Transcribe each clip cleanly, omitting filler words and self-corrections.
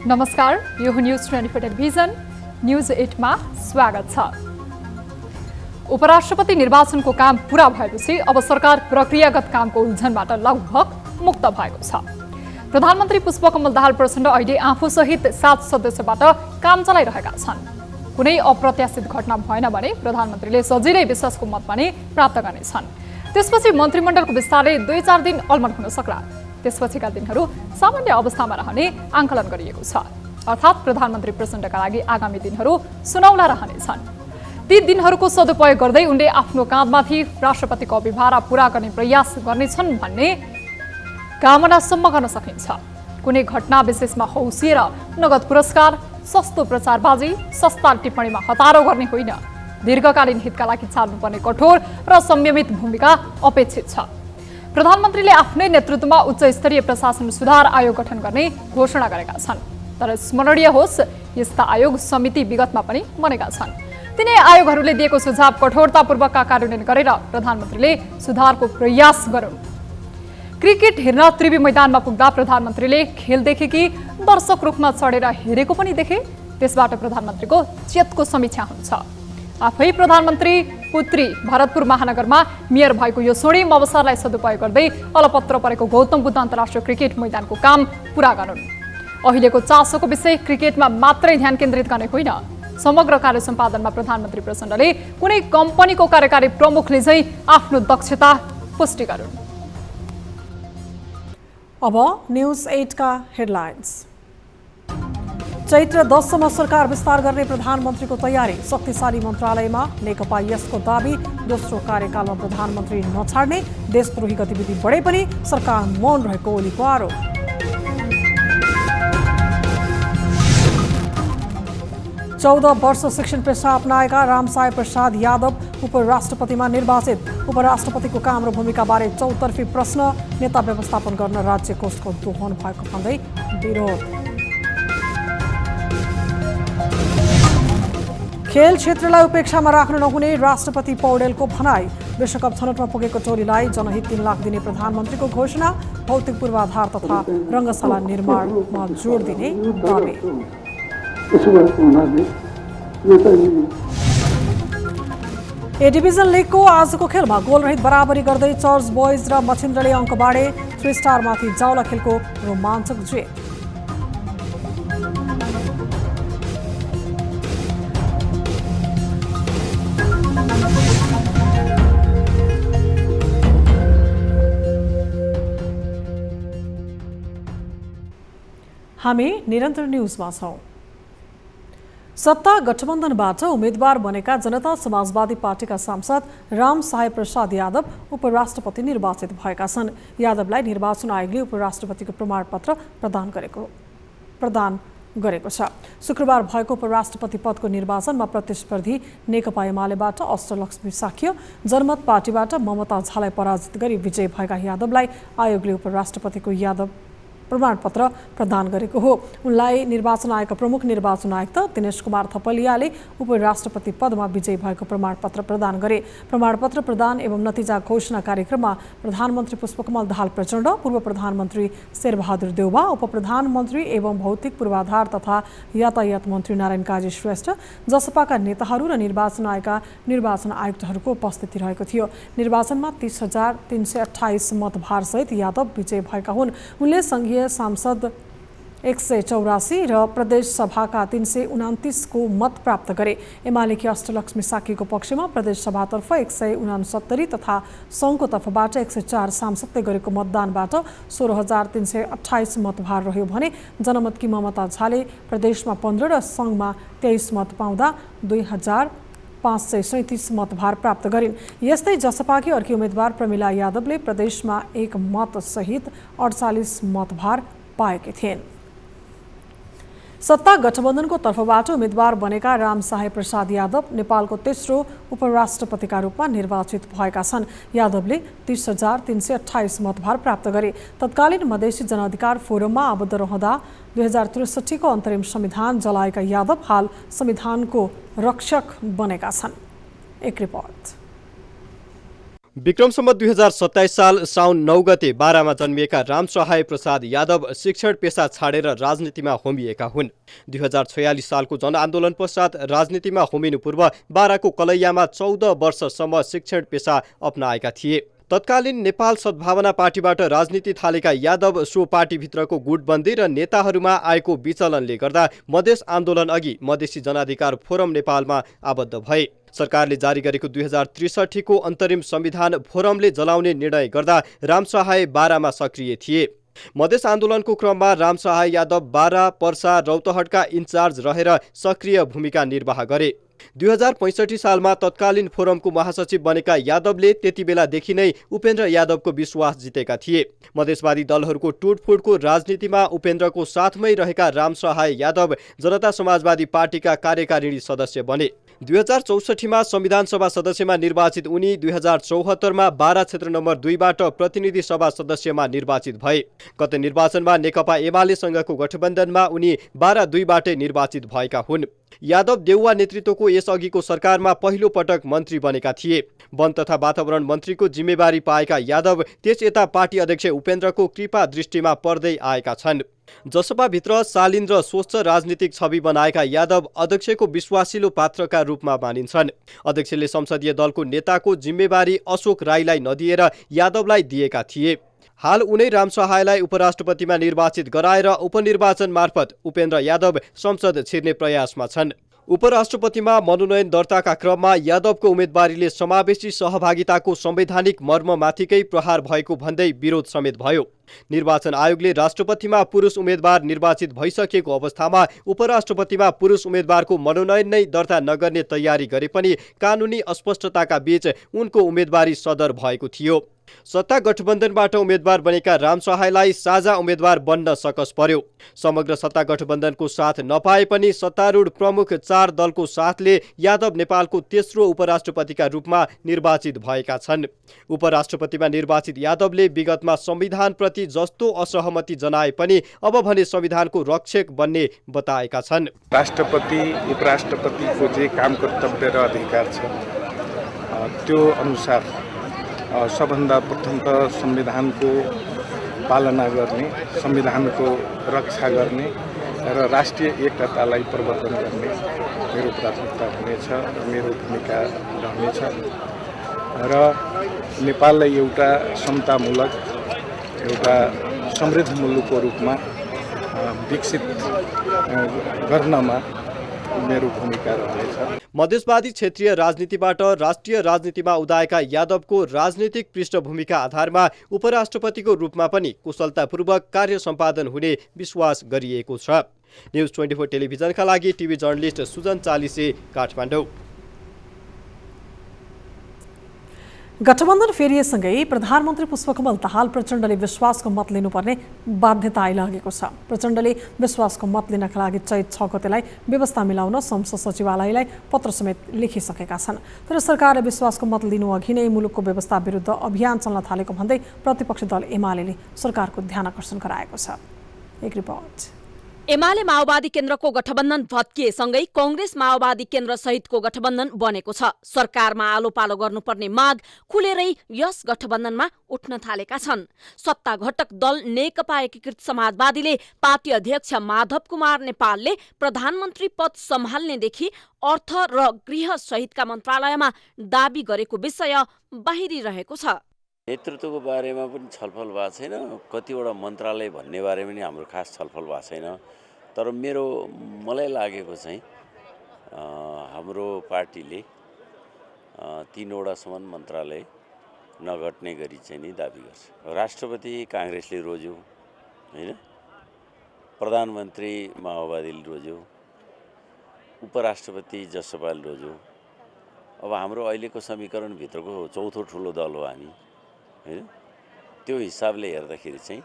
नमस्कार, यो हो न्यूज 24 टेलिभिजन न्यूज 8 मा स्वागत छ। उपराष्ट्रपति निर्वाचनको काम पूरा भएपछि अब सरकार प्रक्रियागत कामको उल्झनबाट लगभग मुक्त भएको छ। प्रधानमन्त्री पुष्पकमल दाहाल प्रचण्ड अहिले आफूसहित 7 सदस्यबाट काम चलाइरहेका छन्। कुनै अप्रत्याशित घटना भएन भने प्रधानमन्त्रीले सजिलै विश्वासको मत पनि प्राप्त गर्नेछन्। त्यसपछि मन्त्रीमण्डलको विस्तारले 2-4 दिन अलमल हुन सक्ला। त्यसपछिका दिनहरू सामान्य अवस्थामा रहने आंकलन गरिएको छ। अर्थात् प्रधानमन्त्री प्रचण्डका लागि आगामी दिनहरू सुनौला रहनेछन्। ती दिनहरूको सदुपयोग गर्दै उनले आफ्नो काँधमाथि राष्ट्रपतिको अभिभार पूरा गर्ने प्रयास गर्नेछन् भन्ने कामनासम्म गर्न सकिन्छ। कुनै घटना विशेषमा हौसिएर नगद पुरस्कार, सस्तो प्रचारबाजी, सस्ता टिप्पणीमा हतारो गर्ने होइन। दीर्घकालीन हितका लागि चाल्नुपर्ने कठोर र संयमित भूमिका अपेक्षित छ। प्रधानमन्त्रीले आफ्नै नेतृत्वमा उच्च स्तरीय प्रशासन सुधार आयोग गठन गर्ने घोषणा गरेका छन्। तर स्मरणीय होस्, यस्ता आयोग समिति विगतमा पनि बनेका छन्। तिनै आयोगहरूले दिएको सुझाव कठोरतापूर्वक कार्यान्वयन गरेर प्रधानमन्त्रीले सुधारको प्रयास गरून्। क्रिकेट हेर्न त्रिवी मैदानमा पुग्दा प्रधानमन्त्रीले खेल देखे कि दर्शक रूपमा चढेर हेरेको पनि देखे। त्यसबाट प्रधानमन्त्रीको चेतको समीक्षा हुन्छ। आफै प्रधानमन्त्री पुत्री भरतपुर महानगरमा मेयर भएको यो स्वर्णिम अवसरलाई सदुपयोग गर्दै अलपत्र परेको गौतम बुद्ध अन्तर्राष्ट्रिय क्रिकेट मैदानको काम पूरा गरून्। अहिलेको चासोको विषय क्रिकेटमा मात्रै ध्यान केन्द्रित गर्ने होइन। समग्र कार्य सम्पादनमा प्रधानमन्त्री प्रचण्डले कुनै कम्पनीको कार्यकारी प्रमुखले चाहिँ आफ्नो दक्षता पुष्टि गरून्। अब न्यूज 8 का हेडलाइन्स। चैत्र 10 सम्म सरकार विस्तार गर्ने प्रधानमन्त्रीको तयारी। शक्तिशाली मन्त्रालयमा नेकपा यसको दाबी। दोस्रो कार्यकालमा प्रधानमन्त्री नछाड्ने। देशद्रोही गतिविधि बढे पनि सरकार मौन रहेको ओलीको आरोप। चौध वर्ष शिक्षण पेशा अपनाएका रामसाय प्रसाद यादव उपराष्ट्रपतिमा निर्वाचित। उपराष्ट्रपतिको काम र भूमिकाबारे चौतर्फी प्रश्न। नेता व्यवस्थापन गर्न राज्य कोषको दोहन भएको भन्दै विरोध। खेल क्षेत्रलाई उपेक्षामा राख्न नहुने राष्ट्रपति पौडेलको भनाई। विश्वकप छनौटमा पुगेको टोलीलाई जनहित 3 लाख दिने प्रधानमन्त्रीको घोषणा। भौतिक पूर्वाधार तथा रङ्गशाला निर्माणमा जोड दिने दावी। ए डिभिजन लिगको आजको खेलमा गोलरहित बराबरी गर्दै चर्च बोइज र मछिन्द्रले अङ्क बाँडे। 3 स्टारमाथि जावला खेलको रोमाञ्चक जित। हामी निरन्तर न्यूजमा छौं। सत्ता गठबन्धनबाट उम्मेद्वार बनेका जनता समाजवादी पार्टीका सांसद रामसाय प्रसाद यादव उपराष्ट्रपति निर्वाचित भएका छन्। यादवलाई निर्वाचन आयोगले उपराष्ट्रपतिको प्रमाणपत्र प्रदान गरेको छ। शुक्रबार भएको उपराष्ट्रपति पदको निर्वाचनमा प्रतिस्पर्धी नेकपा एमालेबाट अष्टलक्ष्मी साक्य, जनमत पार्टीबाट ममता झालाई पराजित गरी विजयी भएका यादवलाई आयोगले उपराष्ट्रपतिको प्रमाणपत्र प्रदान गरेको हो। उनलाई निर्वाचन आयोगका प्रमुख निर्वाचन आयुक्त दिनेश कुमार थपलियाले उपराष्ट्रपति पदमा विजयी भएको प्रमाणपत्र प्रदान गरे। प्रमाणपत्र प्रदान एवं नतिजा घोषणा कार्यक्रममा प्रधानमन्त्री पुष्पकमल दाहाल प्रचण्ड, पूर्व प्रधानमन्त्री शेरबहादुर देउवा, उपप्रधानमन्त्री एवं भौतिक पूर्वाधार तथा यातायात मन्त्री नारायण काजी श्रेष्ठ, जसपाका नेताहरू र निर्वाचन आयोगका निर्वाचन आयुक्तहरूको उपस्थिति रहेको थियो। निर्वाचनमा 30,328 मतभारसहित यादव विजयी भएका हुन्। उनले संघीय सांसद 184 र प्रदेश सभाका 329 को मत प्राप्त गरे। एमालेकी अष्टलक्ष्मी साक्यको पक्षमा प्रदेश सभातर्फ 169 तथा सङ्घको तर्फबाट 104 सांसदले गरेको मतदानबाट 16,328 मतभार रह्यो भने जनमतकी ममता झाले प्रदेशमा 15 र सङ्घमा 23 मत पाउँदा 2,537 मतभार प्राप्त गरिन्। यस्तै जसपाकी अर्की उम्मेद्वार प्रमिला यादवले प्रदेशमा 1 मत सहित 48 मतभार पाएकी थिइन्। सत्ता गठबन्धनको तर्फबाट उम्मेद्वार बनेका रामसाय प्रसाद यादव नेपालको तेस्रो उपराष्ट्रपतिका रूपमा निर्वाचित भएका छन्। यादवले 30,328 मतभार प्राप्त गरे। तत्कालीन मधेसी जनअधिकार फोरममा आबद्ध रहँदा 2063 को अन्तरिम संविधान जलाएका यादव हाल संविधानको रक्षक बनेका छन्। एक रिपोर्ट। विक्रम सम्वत 2027 साल साउन 9 गते बारामा जन्मिएका रामसहाय प्रसाद यादव शिक्षण पेसा छाडेर राजनीतिमा होमिएका हुन्। 2046 सालको जनआन्दोलन पश्चात राजनीतिमा होमिनु पूर्व बाराको कलैयामा 14 वर्षसम्म शिक्षण पेसा अपनाएका थिए। तत्कालीन नेपाल सद्भावना पार्टीबाट राजनीति थालेका यादव सो पार्टीभित्रको गुटबन्दी र नेताहरूमा आएको विचलनले गर्दा मधेस आन्दोलन अघि मधेसी जनाधिकार फोरम नेपालमा आबद्ध भए। सरकारले जारी गरेको 2063 को अन्तरिम संविधान फोरमले जलाउने निर्णय गर्दा रामसहाय बारामा सक्रिय थिए। मधेस आन्दोलनको क्रममा रामसहाय यादव बारा, पर्सा, रौतहटका इन्चार्ज रहेर सक्रिय भूमिका निर्वाह गरे। 2065 सालमा तत्कालीन फोरमको महासचिव बनेका यादवले त्यति बेलादेखि नै उपेन्द्र यादवको विश्वास जितेका थिए। मधेसवादी दलहरूको टुटफुटको राजनीतिमा उपेन्द्रको साथमै रहेका रामसहाय यादव जनता समाजवादी पार्टीका कार्यकारिणी सदस्य बने। 2064 मा संविधान सभा सदस्यमा निर्वाचित उनी 2074 मा बारा क्षेत्र नम्बर 2 बाट प्रतिनिधि सभा सदस्यमा निर्वाचित भए। गत निर्वाचनमा नेकपा एमालेसँगको गठबन्धनमा उनी बारा 2 बाटै निर्वाचित भएका हुन्। यादव देउवा नेतृत्वको यसअघिको सरकारमा पहिलो पटक मन्त्री बनेका थिए। वन तथा वातावरण मन्त्रीको जिम्मेवारी पाएका यादव त्यस यता पार्टी अध्यक्ष उपेन्द्रको कृपा दृष्टिमा पर्दै आएका छन्। जसपाभित्र शालीन र स्वच्छ राजनीतिक छवि बनाएका यादव अध्यक्षको विश्वासिलो पात्रका रूपमा मानिन्छन्। अध्यक्षले संसदीय दलको नेताको जिम्मेवारी अशोक राईलाई नदिएर यादवलाई दिएका थिए। हाल उनै रामसहायलाई उपराष्ट्रपतिमा निर्वाचित गराएर उपनिर्वाचन मार्फत उपेन्द्र यादव संसद छिर्ने प्रयासमा छन्। उपराष्ट्रपतिमा मनोनयन दर्ताका क्रममा यादवको उम्मेदवारीले समावेशी सहभागिताको संवैधानिक मर्ममाथिकै प्रहार भएको भन्दै विरोध समेत भयो। निर्वाचन आयोगले राष्ट्रपतिमा पुरुष उम्मेदवार निर्वाचित भइसकेको अवस्थामा उपराष्ट्रपतिमा पुरुष उम्मेदवारको मनोनयन नै दर्ता नगर्ने तयारी गरे पनि कानुनी अस्पष्टताका बीच उनको उम्मेदवारी सदर भएको थियो। सत्ता गठबन्धनबाट उम्मेदवार बनेका रामसहायलाई साझा उम्मेदवार बन्न सकस पर्यो। समग्र सत्ता गठबन्धनको साथ नपाए पनि सत्तारूढ प्रमुख 4 दलको साथले यादव नेपालको तेस्रो उपराष्ट्रपतिका रूपमा निर्वाचित भएका छन्। उपराष्ट्रपतिमा निर्वाचित यादवले विगतमा संविधानप्रति जस्तो असहमति जनाए पनि अब भने संविधानको रक्षक बन्ने बताएका छन्। राष्ट्रपति उपराष्ट्रपतिको जे काम कर्तव्य र अधिकार छ त्यो अनुसार सबभन्दा प्रथम त संविधानको पालना गर्ने, संविधानको रक्षा गर्ने र राष्ट्रिय एकतालाई प्रवर्धन गर्ने मेरो प्राथमिकता हुनेछ, मेरो भूमिका रहनेछ र नेपाललाई एउटा समतामूलक, एउटा समृद्ध मुलुकको रूपमा विकसित गर्नमा मेरो भूमिका रहनेछ। मधेसवादी क्षेत्रीय राजनीतिबाट राष्ट्रिय राजनीतिमा उदाएका यादवको राजनीतिक पृष्ठभूमिका आधारमा उपराष्ट्रपतिको रूपमा पनि कुशलतापूर्वक कार्य सम्पादन हुने विश्वास गरिएको छ। न्युज 24 टेलिभिजनका लागि टिभी जर्नलिस्ट सुजन चालिसे, काठमाडौँ। गठबन्धन फेरिएसँगै प्रधानमन्त्री पुष्पकमल दाहाल प्रचण्डले विश्वासको मत लिनुपर्ने बाध्यता आइलागेको छ। प्रचण्डले विश्वासको मत लिनका लागि चैत 6 गतेलाई व्यवस्था मिलाउन संसद सचिवालयलाई पत्र समेत लेखिसकेका छन्। तर सरकारले विश्वासको मत लिनु अघि नै मुलुकको व्यवस्था विरुद्ध अभियान चल्न थालेको भन्दै प्रतिपक्षी दल एमाले सरकारको ध्यान आकर्षण गराएको छ। एक रिपोर्ट। एमाले माओवादी केन्द्रको गठबन्धन भत्किएसँगै कांग्रेस माओवादी केन्द्र सहितको गठबन्धन बनेको छ। सरकारमा आलो पालो गर्नुपर्ने माग खुलेरै यस गठबन्धनमा उठ्न थालेका छन्। सत्ता घटक दल नेकपा एकीकृत समाजवादीले पार्टी अध्यक्ष माधव कुमार नेपालले प्रधानमन्त्री पद सम्हाल्नेदेखि अर्थ र गृह सहितका मन्त्रालयमा दाबी गरेको विषय बाहिरिरहेको छ। नेतृत्वको बारेमा पनि छलफल भएको छैन, कतिवटा मन्त्रालय भन्ने बारेमा पनि हाम्रो खास छलफल भएको छैन। तर मलाई लागेको चाहिँ हाम्रो पार्टीले 3 वटासम्म मन्त्रालय नघट्ने गरी चाहिँ नि दाबी गर्छ। राष्ट्रपति काङ्ग्रेसले रोज्यो हैन, प्रधानमन्त्री माओवादीले रोज्यो, उपराष्ट्रपति जसपाले रोज्यो। अब हाम्रो अहिलेको समीकरणभित्रको चौथो ठुलो दल हो हामी हैन। त्यो हिसाबले हेर्दाखेरि चाहिँ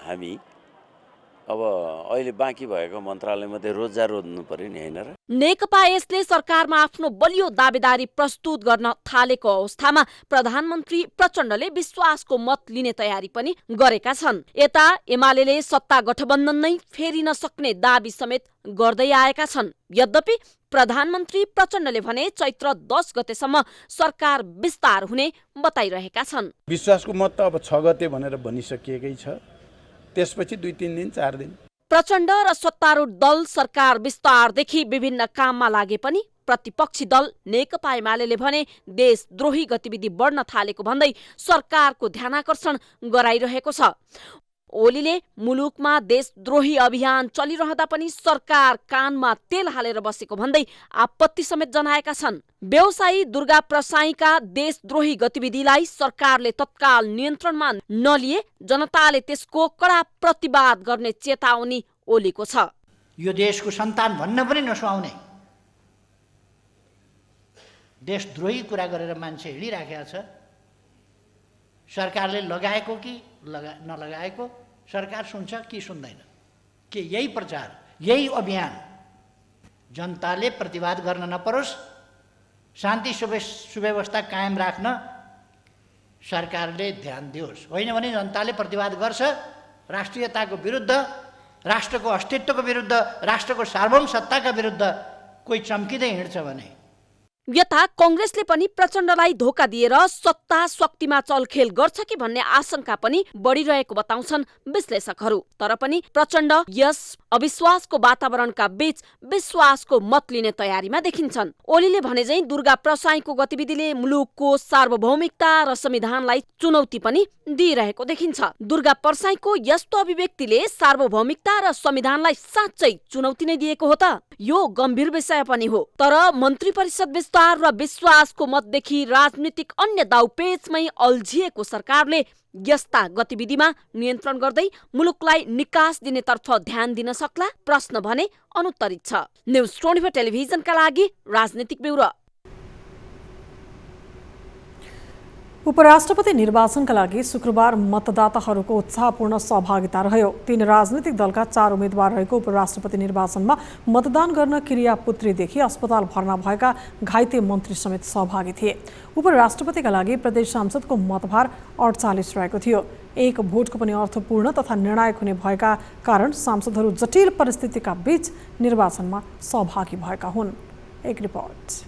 हामी अब अहिले बाँकी भएको मन्त्रालयमध्ये रोज्नु पर्यो नि हैन र। नेकपा यसले सरकारमा आफ्नो बलियो दावेदारी प्रस्तुत गर्न थालेको अवस्थामा प्रधानमन्त्री प्रचण्डले विश्वासको मत लिने तयारी पनि गरेका छन्। यता एमालेले सत्ता गठबन्धन नै फेरिन सक्ने दाबी समेत गर्दै आएका छन्। यद्यपि प्रधानमन्त्री प्रचण्डले भने चैत्र 10 गतेसम्म सरकार विस्तार हुने बताइरहेका छन्। विश्वासको मत त अब 6 गते भनेर भनिसकिएकै छ, त्यसपछि 2-3 दिन 4 दिन। प्रचण्ड र सत्तारूढ दल सरकार विस्तारदेखि विभिन्न काममा लागे पनि प्रतिपक्षी दल नेकपा एमाले भने देशद्रोही गतिविधि बढ्न थालेको भन्दै सरकारको ध्यानाकर्षण गराइरहेको छ। ओलीले मुलुकमा देशद्रोही अभियान चलिरहँदा पनि सरकार कानमा तेल हालेर बसेको भन्दै आपत्ति समेत जनाएका छन्। व्यवसायी दुर्गा प्रसाईका देशद्रोही गतिविधिलाई सरकारले तत्काल नियन्त्रणमा नलिए जनताले त्यसको कडा प्रतिवाद गर्ने चेतावनी ओलीको छ। यो देशको सन्तान भन्न पनि नसुहाउने देशद्रोही कुरा गरेर मान्छे हिँडिराखेको छ। सरकारले लगाएको कि नलगाएको सरकार सुन्छ कि सुन्दैन? के यही प्रचार यही अभियान जनताले प्रतिवाद गर्न नपरोस्, शान्ति सुव्यवस्था कायम राख्न सरकारले ध्यान दियोस्। होइन भने जनताले प्रतिवाद गर्छ, राष्ट्रियताको विरुद्ध, राष्ट्रको अस्तित्वको विरुद्ध, राष्ट्रको सार्वभौम सत्ताका विरुद्ध कोही चम्किँदै हिँड्छ भने। यता कांग्रेसले पनि प्रचण्डलाई धोका दिएर सत्ता शक्तिमा चलखेल गर्छ कि भन्ने आशंका पनि बढिरहेको बताउँछन् विश्लेषकहरू। तर पनि प्रचण्ड यस अविश्वासको वातावरणका बीच विश्वासको मत लिने तयारीमा देखिन्छन्। ओलीले भने झैं दुर्गा प्रसाईको गतिविधिले मुलुकको सार्वभौमिकता र संविधानलाई चुनौती पनि दिइरहेको देखिन्छ। दुर्गा प्रसाईको यस्तो अभिव्यक्तिले सार्वभौमिकता र संविधानलाई साँच्चै चुनौती नै दिएको हो त? यो गम्भीर विषय पनि हो। तर मन्त्री परिषद विस्तार र विश्वासको मतदेखि राजनीतिक अन्य दाउपेचमै अल्झिएको सरकारले यस्ता गतिविधिमा नियन्त्रण गर्दै मुलुकलाई निकास दिनेतर्फ ध्यान दिन सक्ला? प्रश्न भने अनुत्तरित छ। न्युज 24 टेलिभिजनका लागि राजनीतिक ब्युरो। उपराष्ट्रपति निर्वाचनका लागि शुक्रबार मतदाताहरूको उत्साहपूर्ण सहभागिता रह्यो। 3 राजनीतिक दलका 4 उम्मेद्वार रहेको उपराष्ट्रपति निर्वाचनमा मतदान गर्न किरियापुत्रीदेखि अस्पताल भर्ना भएका घाइते मन्त्री समेत सहभागी थिए। उपराष्ट्रपतिका लागि प्रदेश सांसदको मतभार 48 रहेको थियो। एक भोटको पनि अर्थपूर्ण तथा निर्णायक हुने भएका कारण सांसदहरू जटिल परिस्थितिका बीच निर्वाचनमा सहभागी भएका हुन्। एक रिपोर्ट।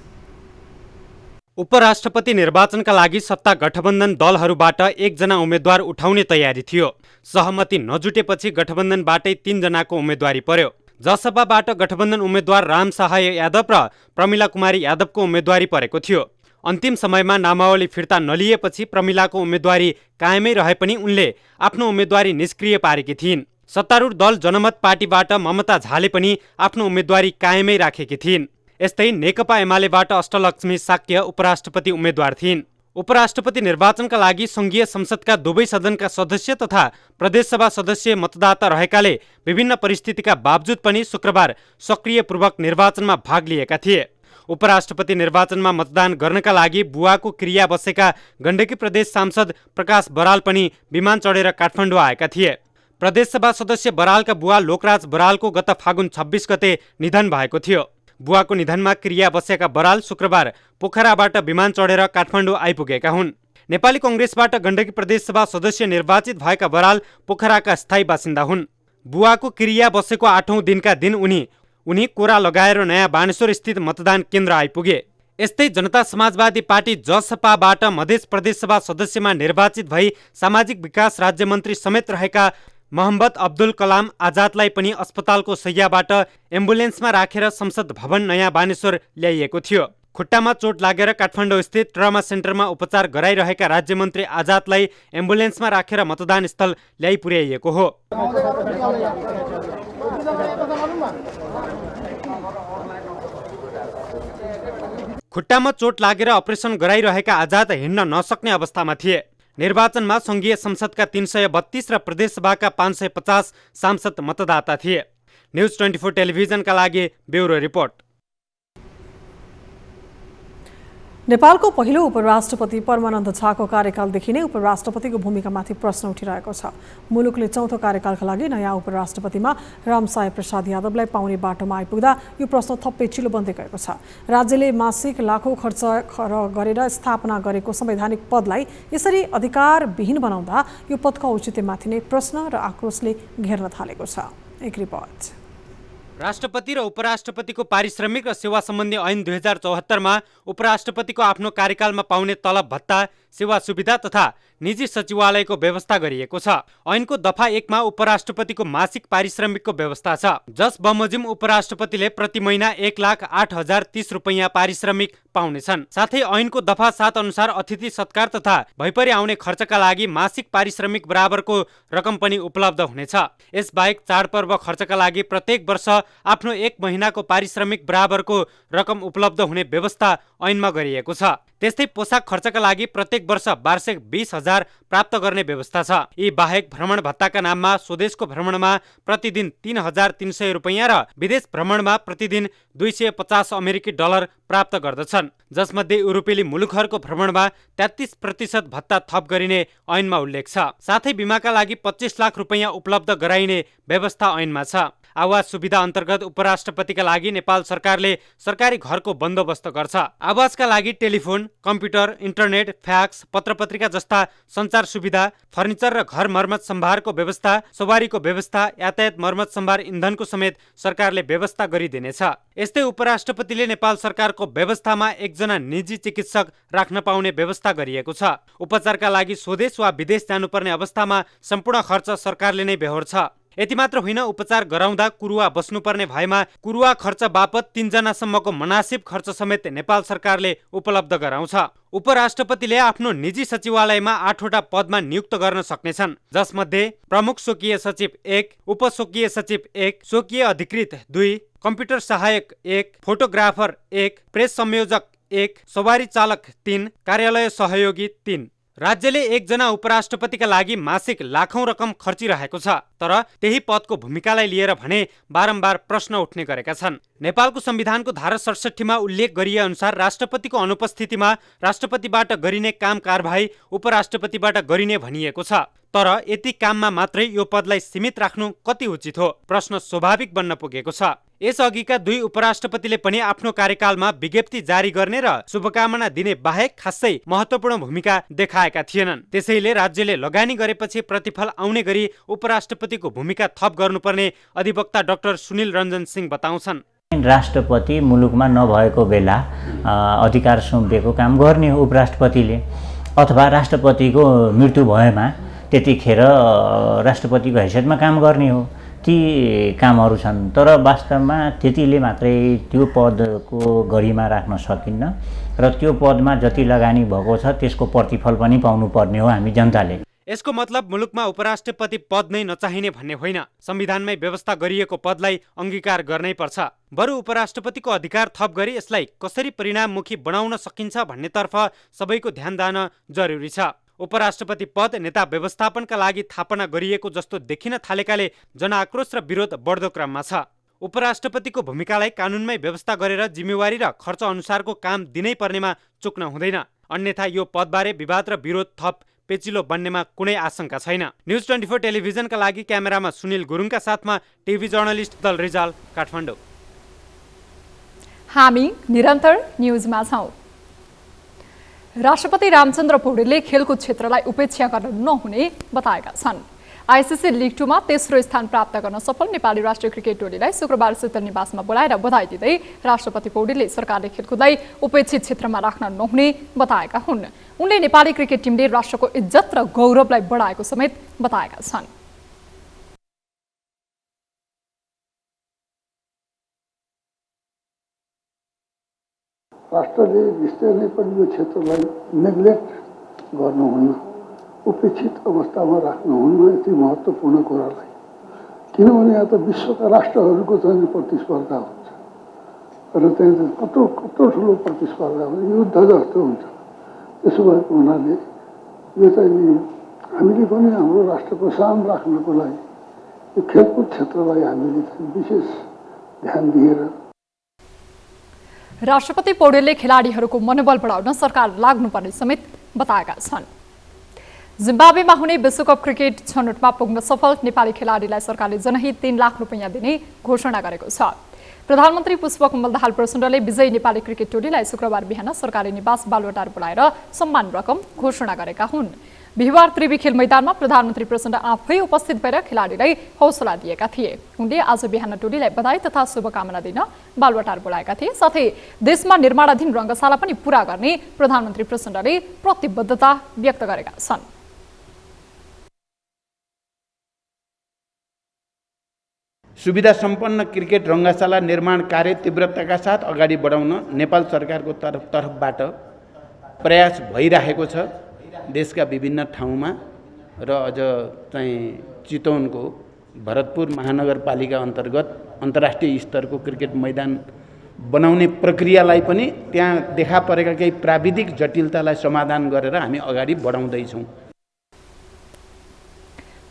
उपराष्ट्रपति निर्वाचनका लागि सत्ता गठबन्धन दलहरूबाट 1 जना उम्मेद्वार उठाउने तयारी थियो। सहमति नजुटेपछि गठबन्धनबाटै 3 जनाको उम्मेदवारी पर्यो। जसपाबाट गठबन्धन उम्मेद्वार राम सहाय यादव र प्रमिला कुमारी यादवको उम्मेदवारी परेको थियो। अन्तिम समयमा नामावली फिर्ता नलिएपछि प्रमिलाको उम्मेदवारी कायमै रहे पनि उनले आफ्नो उम्मेदवारी निष्क्रिय पारेकी थिइन्। सत्तारूढ दल जनमत पार्टीबाट ममता झाले पनि आफ्नो उम्मेदवारी कायमै राखेकी थिइन्। यस्तै नेकपा एमालेबाट अष्टलक्ष्मी साक्य उपराष्ट्रपति उम्मेद्वार थिइन्। उपराष्ट्रपति निर्वाचनका लागि संघीय संसदका दुवै सदनका सदस्य तथा प्रदेशसभा सदस्य मतदाता रहेकाले विभिन्न परिस्थितिका बावजुद पनि शुक्रबार सक्रियपूर्वक निर्वाचनमा भाग लिएका थिए। उपराष्ट्रपति निर्वाचनमा मतदान गर्नका लागि बुवाको क्रिया बसेका गण्डकी प्रदेश सांसद प्रकाश बराल पनि विमान चढेर काठमाडौँ आएका थिए। प्रदेशसभा सदस्य बरालका बुवा लोकराज बरालको गत फागुन 26 गते निधन भएको थियो। बुवाको निधनमा क्रिया बसेका बराल शुक्रबार पोखराबाट विमान चढेर काठमाडौँ आइपुगेका हुन्। नेपाली कांग्रेसबाट गण्डकी प्रदेशसभा सदस्य निर्वाचित भएका बराल पोखराका स्थायी बासिन्दा हुन्। बुवाको क्रिया बसेको 8औं दिनका दिन उनी कोरा लगाएर नयाँ बानेश्वर स्थित मतदान केन्द्र आइपुगे। यस्तै जनता समाजवादी पार्टी जसपाबाट मध्य प्रदेशसभा सदस्यमा निर्वाचित भई सामाजिक विकास राज्यमन्त्री समेत रहेका मोहम्मद अब्दुल कलाम आजादलाई पनि अस्पतालको शय्याबाट एम्बुलेन्समा राखेर संसद भवन नयाँ बानेश्वर ल्याइएको थियो। खुट्टामा चोट लागेर काठमाडौँ स्थित ट्रमा सेन्टरमा उपचार गराइरहेका राज्यमन्त्री आजादलाई एम्बुलेन्समा राखेर मतदान स्थल ल्याइ पुर्याइएको हो। खुट्टामा चोट लागेर अपरेसन गराइरहेका आजाद हिँड्न नसक्ने अवस्थामा थिए। निर्वाचनमा संघीय संसदका 332 र प्रदेशसभाका 550 सांसद मतदाता थिए। न्युज 24 टेलिभिजनका लागि ब्युरो रिपोर्ट। नेपालको पहिलो उपराष्ट्रपति परमानन्द झाको कार्यकालदेखि नै उपराष्ट्रपतिको भूमिकामाथि प्रश्न उठिरहेको छ। मुलुकले चौथो कार्यकालका लागि नयाँ उपराष्ट्रपतिमा रामसाय प्रसाद यादवलाई पाउने बाटोमा आइपुग्दा यो प्रश्न थप पेचिलो बन्दै गएको छ। राज्यले मासिक लाखौं खर्च गरेर स्थापना गरेको संवैधानिक पदलाई यसरी अधिकारविहीन बनाउँदा यो पदको औचित्यमाथि नै प्रश्न र आक्रोशले घेर्न थालेको छ। एक रिपोर्ट। राष्ट्रपति र उपराष्ट्रपतिको पारिश्रमिक र सेवा सम्बन्धी ऐन 2074मा उपराष्ट्रपतिको आफ्नो कार्यकालमा पाउने तलब भत्ता, सेवा सुविधा तथा निजी सचिवालयको व्यवस्था गरिएको छ। ऐनको दफा 1 मा उपराष्ट्रपतिको मासिक पारिश्रमिकको व्यवस्था छ, जस बमोजिम उपराष्ट्रपतिले प्रति महिना 1,08,030 रुपैयाँ पारिश्रमिक पाउनेछन्। साथै ऐनको दफा 7 अनुसार अतिथि सत्कार तथा भइपरि आउने खर्चका लागि मासिक पारिश्रमिक बराबरको रकम पनि उपलब्ध हुनेछ। यसबाहेक चाडपर्व खर्चका लागि प्रत्येक वर्ष आफ्नो 1 महिनाको पारिश्रमिक बराबरको रकम उपलब्ध हुने व्यवस्था ऐनमा गरिएको छ। त्यस्तै पोसाक खर्चका लागि प्रत्येक वर्ष वार्षिक 20,000 प्राप्त गर्ने व्यवस्था छ। यी बाहेक भ्रमण भत्ताका नाममा स्वदेशको भ्रमणमा प्रतिदिन 3,300 रुपैयाँ र विदेश भ्रमणमा प्रतिदिन 250 अमेरिकी डलर प्राप्त गर्दछन्, जसमध्ये युरोपेली मुलुकहरूको भ्रमणमा 33% भत्ता थप गरिने ऐनमा उल्लेख छ। साथै बिमाका लागि 25 लाख रुपैयाँ उपलब्ध गराइने व्यवस्था ऐनमा छ। आवास सुविधा अन्तर्गत उपराष्ट्रपतिका लागि नेपाल सरकारले सरकारी घरको बन्दोबस्त गर्छ। आवासका लागि टेलिफोन, कम्प्युटर, इन्टरनेट, फ्याक्स, पत्रपत्रिका जस्ता सञ्चार सुविधा, फर्निचर र घर मर्मत सम्भारको व्यवस्था, सवारीको व्यवस्था, यातायात मर्मत सम्भार, इन्धनको समेत सरकारले व्यवस्था गरिदिनेछ। यस्तै उपराष्ट्रपतिले नेपाल सरकारको व्यवस्थामा एकजना निजी चिकित्सक राख्न पाउने व्यवस्था गरिएको छ। उपचारका लागि स्वदेश वा विदेश जानुपर्ने अवस्थामा सम्पूर्ण खर्च सरकारले नै बेहोर्छ। यति मात्र होइन, उपचार गराउँदा कुरुवा बस्नुपर्ने भएमा कुरुवा खर्च बापत 3 जनासम्मको मनासिब खर्च समेत नेपाल सरकारले उपलब्ध गराउँछ। उपराष्ट्रपतिले आफ्नो निजी सचिवालयमा 8 वटा पदमा नियुक्त गर्न सक्नेछन्, जसमध्ये प्रमुख स्वकीय सचिव 1, उपस्वकीय सचिव 1, स्वकीय अधिकृत 2, कम्प्युटर सहायक 1, फोटोग्राफर 1, प्रेस संयोजक 1, सवारी चालक 3, कार्यालय सहयोगी 3। राज्यले 1 जना उपराष्ट्रपतिका लागि मासिक लाखौं रकम खर्चिरहेको छ, तर त्यही पदको भूमिकालाई लिएर भने बारम्बार प्रश्न उठ्ने गरेका छन्। नेपालको संविधानको धारा 67 मा उल्लेख गरिए अनुसार राष्ट्रपतिको अनुपस्थितिमा राष्ट्रपतिबाट गरिने काम कारबाही उपराष्ट्रपतिबाट गरिने भनिएको छ। तर यति काममा मात्रै यो पदलाई सीमित राख्नु कति उचित हो? प्रश्न स्वाभाविक बन्न पुगेको छ। यसअघिका 2 उपराष्ट्रपतिले पनि आफ्नो कार्यकालमा विज्ञप्ति जारी गर्ने र शुभकामना दिने बाहेक खासै महत्त्वपूर्ण भूमिका देखाएका थिएनन्। त्यसैले राज्यले लगानी गरेपछि प्रतिफल आउने गरी उपराष्ट्रपतिको भूमिका थप गर्नुपर्ने अधिवक्ता डाक्टर सुनिल रञ्जन सिंह बताउँछन्। राष्ट्रपति मुलुकमा नभएको बेला अधिकार सुम्पिएको काम गर्ने हो उपराष्ट्रपतिले, अथवा राष्ट्रपतिको मृत्यु भएमा त्यतिखेर राष्ट्रपतिको हैसियतमा काम गर्ने हो। ती कामहरू छन्, तर वास्तवमा त्यतिले मात्रै त्यो पदको गरिमा राख्न सकिन्न र त्यो पदमा जति लगानी भएको छ त्यसको प्रतिफल पनि पाउनुपर्ने हो हामी जनताले। यसको मतलब मुलुकमा उपराष्ट्रपति पद नै नचाहिने भन्ने होइन। संविधानमै व्यवस्था गरिएको पदलाई अंगीकार गर्नै पर्छ। बरु उपराष्ट्रपतिको अधिकार थप गरी यसलाई कसरी परिणाममुखी बनाउन सकिन्छ भन्नेतर्फ सबैको ध्यान दिन जरुरी छ। उपराष्ट्रपति पद नेता व्यवस्थापनका लागि थापना गरिएको जस्तो देखिन थालेकाले जनआक्रोश र विरोध बढ्दो क्रममा छ। उपराष्ट्रपतिको भूमिकालाई कानुनमै व्यवस्था गरेर जिम्मेवारी र खर्च अनुसारको काम दिनै पर्नेमा चुक्न हुँदैन, अन्यथा यो पदबारे विवाद र विरोध थप पेचिलो बन्नेमा कुनै आशंका छैन। न्युज 24 टेलिभिजनका लागि क्यामेरामा सुनिल गुरुङका साथमा टिभी जर्नलिस्ट दल रिजाल, काठमाडौँ। हामी निरन्तर न्युजमा छौं। राष्ट्रपति रामचन्द्र पौडेलले खेलकुद क्षेत्रलाई उपेक्षा गर्न नहुने बताएका छन्। आइसिसी लिग 2 मा तेस्रो स्थान प्राप्त गर्न सफल नेपाली राष्ट्रिय क्रिकेट टोलीलाई शुक्रबार शीतल निवासमा बोलाएर बधाई दिँदै राष्ट्रपति पौडेलले सरकारले खेलकुदलाई उपेक्षित क्षेत्रमा राख्न नहुने बताएका हुन्। उनले नेपाली क्रिकेट टिमले राष्ट्रको इज्जत र गौरवलाई बढाएको समेत बताएका छन्। राष्ट्रले निश्चय नै पनि यो क्षेत्रलाई नेग्लेक्ट गर्नुहुन्न, उपेक्षित अवस्थामा राख्नुहुन्न यति महत्त्वपूर्ण कुरालाई। किनभने यहाँ त विश्वका राष्ट्रहरूको चाहिँ प्रतिस्पर्धा हुन्छ र त्यहाँ कत्रो ठुलो प्रतिस्पर्धा हुन्छ, युद्ध जस्तो हुन्छ। त्यसो भएको हुनाले यो चाहिँ हामीले पनि हाम्रो राष्ट्रको शान राख्नको लागि यो खेलकुद क्षेत्रलाई हामीले विशेष ध्यान दिएर राष्ट्रपति पौडेलले खेलाडीहरूको मनोबल बढाउन सरकार लाग्नुपर्ने समेत बताएका छन्। जिम्बाब्वेमा हुने विश्वकप क्रिकेट छनौटमा पुग्न सफल नेपाली खेलाडीलाई सरकारले जनहित 3 लाख रुपैयाँ दिने घोषणा गरेको छ। प्रधानमन्त्री पुष्पकमल दाहाल प्रचण्डले विजयी नेपाली क्रिकेट टोलीलाई शुक्रबार बिहान सरकारी निवास बालुवाटार बोलाएर सम्मान रकम घोषणा गरेका हुन्। बिहिबार त्रिवी खेल मैदानमा प्रधानमन्त्री प्रचण्ड आफै उपस्थित भएर खेलाडीलाई हौसला दिएका थिए। उनले आज बिहान टोलीलाई बधाई तथा शुभकामना दिन बालुवाटार बोलाएका थिए। साथै देशमा निर्माणाधीन रङ्गशाला पनि पूरा गर्ने प्रधानमन्त्री प्रचण्डले प्रतिबद्धता व्यक्त गरेका छन्। सुविधा सम्पन्न क्रिकेट रङ्गशाला निर्माण कार्य तीव्रताका साथ अगाडि बढाउन नेपाल सरकारको तर्फबाट प्रयास भइरहेको छ। देशका विभिन्न ठाउँमा र अझ चाहिँ चितवनको भरतपुर महानगरपालिका अन्तर्गत अन्तर्राष्ट्रिय स्तरको क्रिकेट मैदान बनाउने प्रक्रियालाई पनि त्यहाँ देखा परेका केही प्राविधिक जटिलतालाई समाधान गरेर हामी अगाडि बढाउँदैछौँ।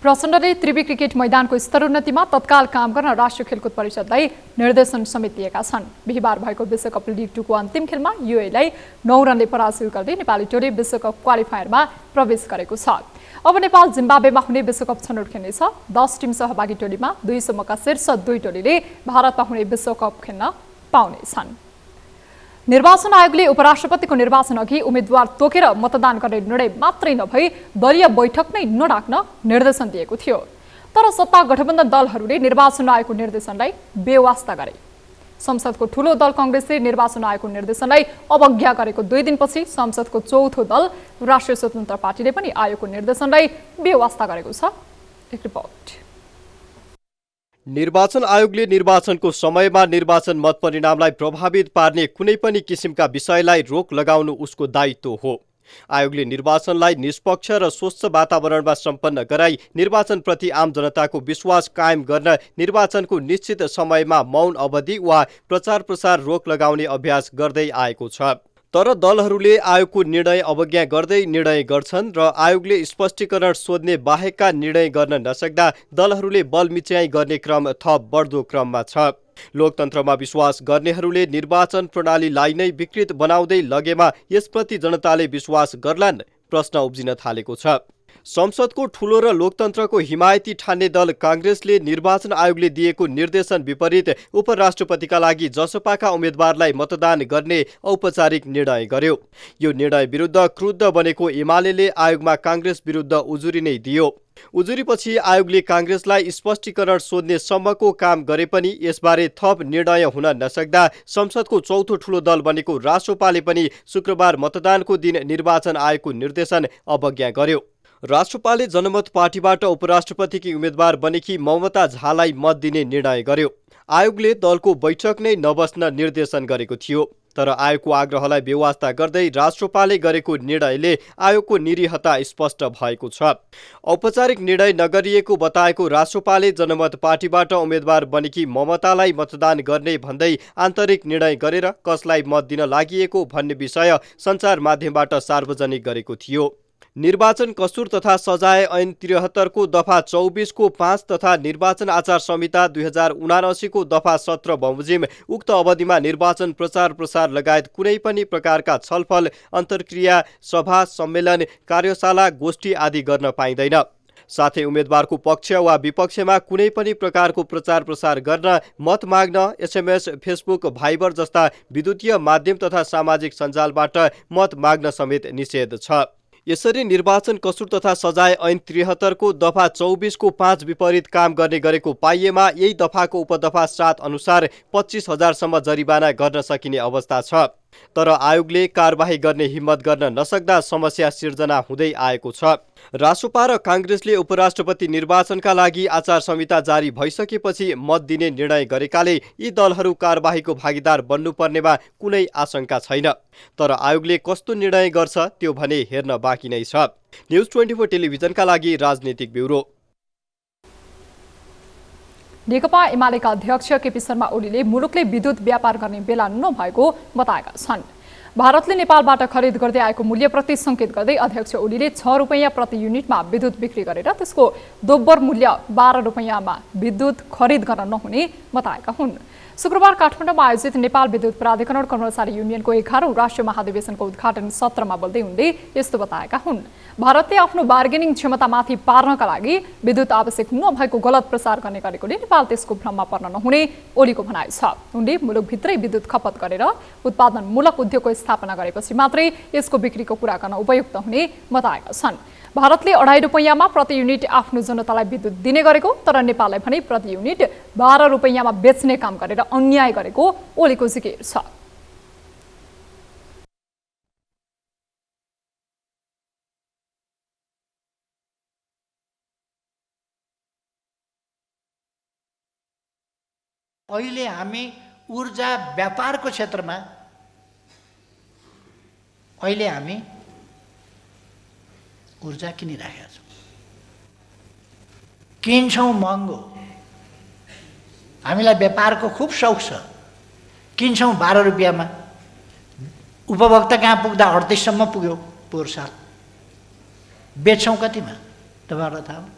प्रचण्डले त्रिवी क्रिकेट मैदानको स्तरोन्नतिमा तत्काल काम गर्न राष्ट्रिय खेलकुद परिषदलाई निर्देशन समेत दिएका छन्। बिहिबार भएको विश्वकप लिग 2 को अन्तिम खेलमा युएलाई 9 रनले पराजित गर्दै नेपाली टोली विश्वकप क्वालिफायरमा प्रवेश गरेको छ। अब नेपाल जिम्बाब्वेमा हुने विश्वकप छनौट खेल्नेछ। 10 टिम सहभागी टोलीमा 2 सम्मका शीर्ष 2 टोलीले भारतमा हुने विश्वकप खेल्न पाउनेछन्। निर्वाचन आयोगले उपराष्ट्रपतिको निर्वाचन अघि उम्मेद्वार तोकेर मतदान गर्ने निर्णय मात्रै नभई दलीय बैठक नै नडाक्न निर्देशन दिएको थियो। तर सत्ता गठबन्धन दलहरूले निर्वाचन आयोगको निर्देशनलाई बेवास्ता गरे। संसदको ठूलो दल कांग्रेसले निर्वाचन आयोगको निर्देशनलाई अवज्ञा गरेको 2 दिनपछि संसदको चौथो दल राष्ट्रिय स्वतन्त्र पार्टीले पनि आयोगको निर्देशनलाई बेवास्ता गरेको छ। एक रिपोर्ट। निर्वाचन आयोगले निर्वाचनको समयमा निर्वाचन मत परिणामलाई प्रभावित पार्ने कुनै पनि किसिमका विषयलाई रोक लगाउनु उसको दायित्व हो। आयोगले निर्वाचनलाई निष्पक्ष र स्वच्छ वातावरणमा सम्पन्न गराई निर्वाचनप्रति आम जनताको विश्वास कायम गर्न निर्वाचनको निश्चित समयमा मौन अवधि वा प्रचार प्रसार रोक लगाउने अभ्यास गर्दै आएको छ। तर दलहरूले आयोगको निर्णय अवज्ञा गर्दै निर्णय गर्छन् र आयोगले स्पष्टीकरण सोध्ने बाहेकका निर्णय गर्न नसक्दा दलहरूले बलमिच्याइ गर्ने क्रम थप बढ्दो क्रममा छ। लोकतन्त्रमा विश्वास गर्नेहरूले निर्वाचन प्रणालीलाई नै विकृत बनाउँदै लगेमा यसप्रति जनताले विश्वास गर्लान् प्रश्न उब्जिन थालेको छ। संसदको ठूलो र लोकतन्त्रको हिमायती ठान्ने दल कांग्रेसले निर्वाचन आयोगले दिएको निर्देशन विपरीत उपराष्ट्रपतिका लागि जसपाका उम्मेद्वारलाई मतदान गर्ने औपचारिक निर्णय गर्यो। यो निर्णय विरुद्ध क्रुद्ध बनेको एमाले आयोगमा कांग्रेस विरुद्ध उजुरी नै दियो। उजुरीपछि आयोगले कांग्रेसलाई स्पष्टीकरण सोध्ने सम्मको काम गरे पनि यसबारे थप निर्णय हुन नसक्दा संसदको चौथो ठूलो दल बनेको राष्ट्रपाले पनि शुक्रबार मतदानको दिन निर्वाचन आयोगको निर्देशन अवज्ञा गर्यो। राष्ट्रपाले जनमत पार्टीबाट उपराष्ट्रपतिकी उम्मेद्वार बनेकी ममता झालाई मत दिने निर्णय गर्यो। आयोगले दलको बैठक नै नबस्न निर्देशन गरेको थियो। तर आयोगको आग्रहलाई बेवास्ता गर्दै राष्ट्रपाले गरेको निर्णयले आयोगको निरीहता स्पष्ट भएको छ। औपचारिक निर्णय नगरिएको बताएको राष्ट्रपाले जनमत पार्टीबाट उम्मेद्वार बनेकी ममतालाई मतदान गर्ने भन्दै आन्तरिक निर्णय गरेर कसलाई मत दिन लागि भन्ने विषय सञ्चार माध्यमबाट सार्वजनिक गरेको थियो। निर्वाचन कसूर तथा सजाय ऐन 73 को दफा 24 को 5 तथा निर्वाचन आचार संहिता 2079 को दफा 17 बमोजिम उक्त अवधिमा निर्वाचन प्रचार प्रसार लगायत कुनै पनि प्रकारका छलफल, अन्तर्क्रिया, सभा, सम्मेलन, कार्यशाला, गोष्ठी आदि गर्न पाइँदैन। साथै उम्मेद्वारको पक्ष वा विपक्षमा कुनै पनि प्रकारको प्रचार प्रसार गर्न, मत माग्न, SMS, फेसबुक, भाइबर जस्ता विद्युतीय माध्यम तथा सामाजिक सञ्जालबाट मत माग्न समेत निषेध छ। यसरी निर्वाचन कसूर तथा सजाय ऐन 73 को दफा 24 को 5 विपरीत काम गर्ने गरेको पाइएमा यही दफाको उपदफा 7 अनुसार 25,000 सम्म जरिवाना गर्न सकिने अवस्था छ। तर आयोगले कारबाही गर्ने हिम्मत गर्न नसक्दा समस्या सिर्जना हुँदै आएको छ। रासोपा र कांग्रेसले उपराष्ट्रपति निर्वाचनका लागि आचार संहिता जारी भइसकेपछि मत दिने निर्णय गरेकाले यी दलहरू कारबाहीको भागीदार बन्नुपर्नेमा कुनै आशंका छैन। तर आयोगले कस्तो निर्णय गर्छ त्यो भने हेर्न बाँकी नै छ। न्युज 24 टेलिभिजनका लागि राजनीतिक ब्युरो। नेकपा एमालेका अध्यक्ष केपी शर्मा ओलीले मुलुकले विद्युत व्यापार गर्ने बेला नभएको बताएका छन्। भारतले नेपालबाट खरिद गर्दै आएको मूल्यप्रति संकेत गर्दै अध्यक्ष ओलीले 6 रुपैयाँ प्रति युनिटमा विद्युत बिक्री गरेर त्यसको दोब्बर मूल्य 12 रुपैयाँमा विद्युत खरिद गर्न नहुने बताएका हुन्। शुक्रबार काठमाडौँमा आयोजित नेपाल विद्युत प्राधिकरण कर्मचारी युनियनको 11औं राष्ट्रिय महाधिवेशनको उद्घाटन सत्रमा बोल्दै उनले यस्तो बताएका हुन्। भारतले आफ्नो बार्गेनिङ क्षमतामाथि पार्नका लागि विद्युत आवश्यक नभएको गलत प्रचार गर्ने गरेकोले नेपाल त्यसको भ्रममा पर्न नहुने ओलीको भनाइ छ। उनले मुलुकभित्रै विद्युत खपत गरेर उत्पादनमूलक उद्योगको स्थापना गरेपछि मात्रै यसको बिक्रीको कुरा गर्न उपयुक्त हुने बताएका छन्। भारतले 2.5 रुपैयाँमा प्रति युनिट आफ्नो जनतालाई विद्युत दिने गरेको, तर नेपाललाई भने प्रति युनिट 12 रुपैयाँमा बेच्ने काम गरेर अन्याय गरेको ओलीको जिकिर छ। अहिले हामी ऊर्जा व्यापारको क्षेत्रमा अहिले हामी ऊर्जा किनिराखेका छौँ, किन्छौँ महँगो। हामीलाई व्यापारको खूब सौख छ, किन्छौँ 12 रुपियाँमा, उपभोक्ता कहाँ पुग्दा 38सम्म पुग्यो पोहोर साल, बेच्छौँ कतिमा तपाईँहरूलाई थाहा हो।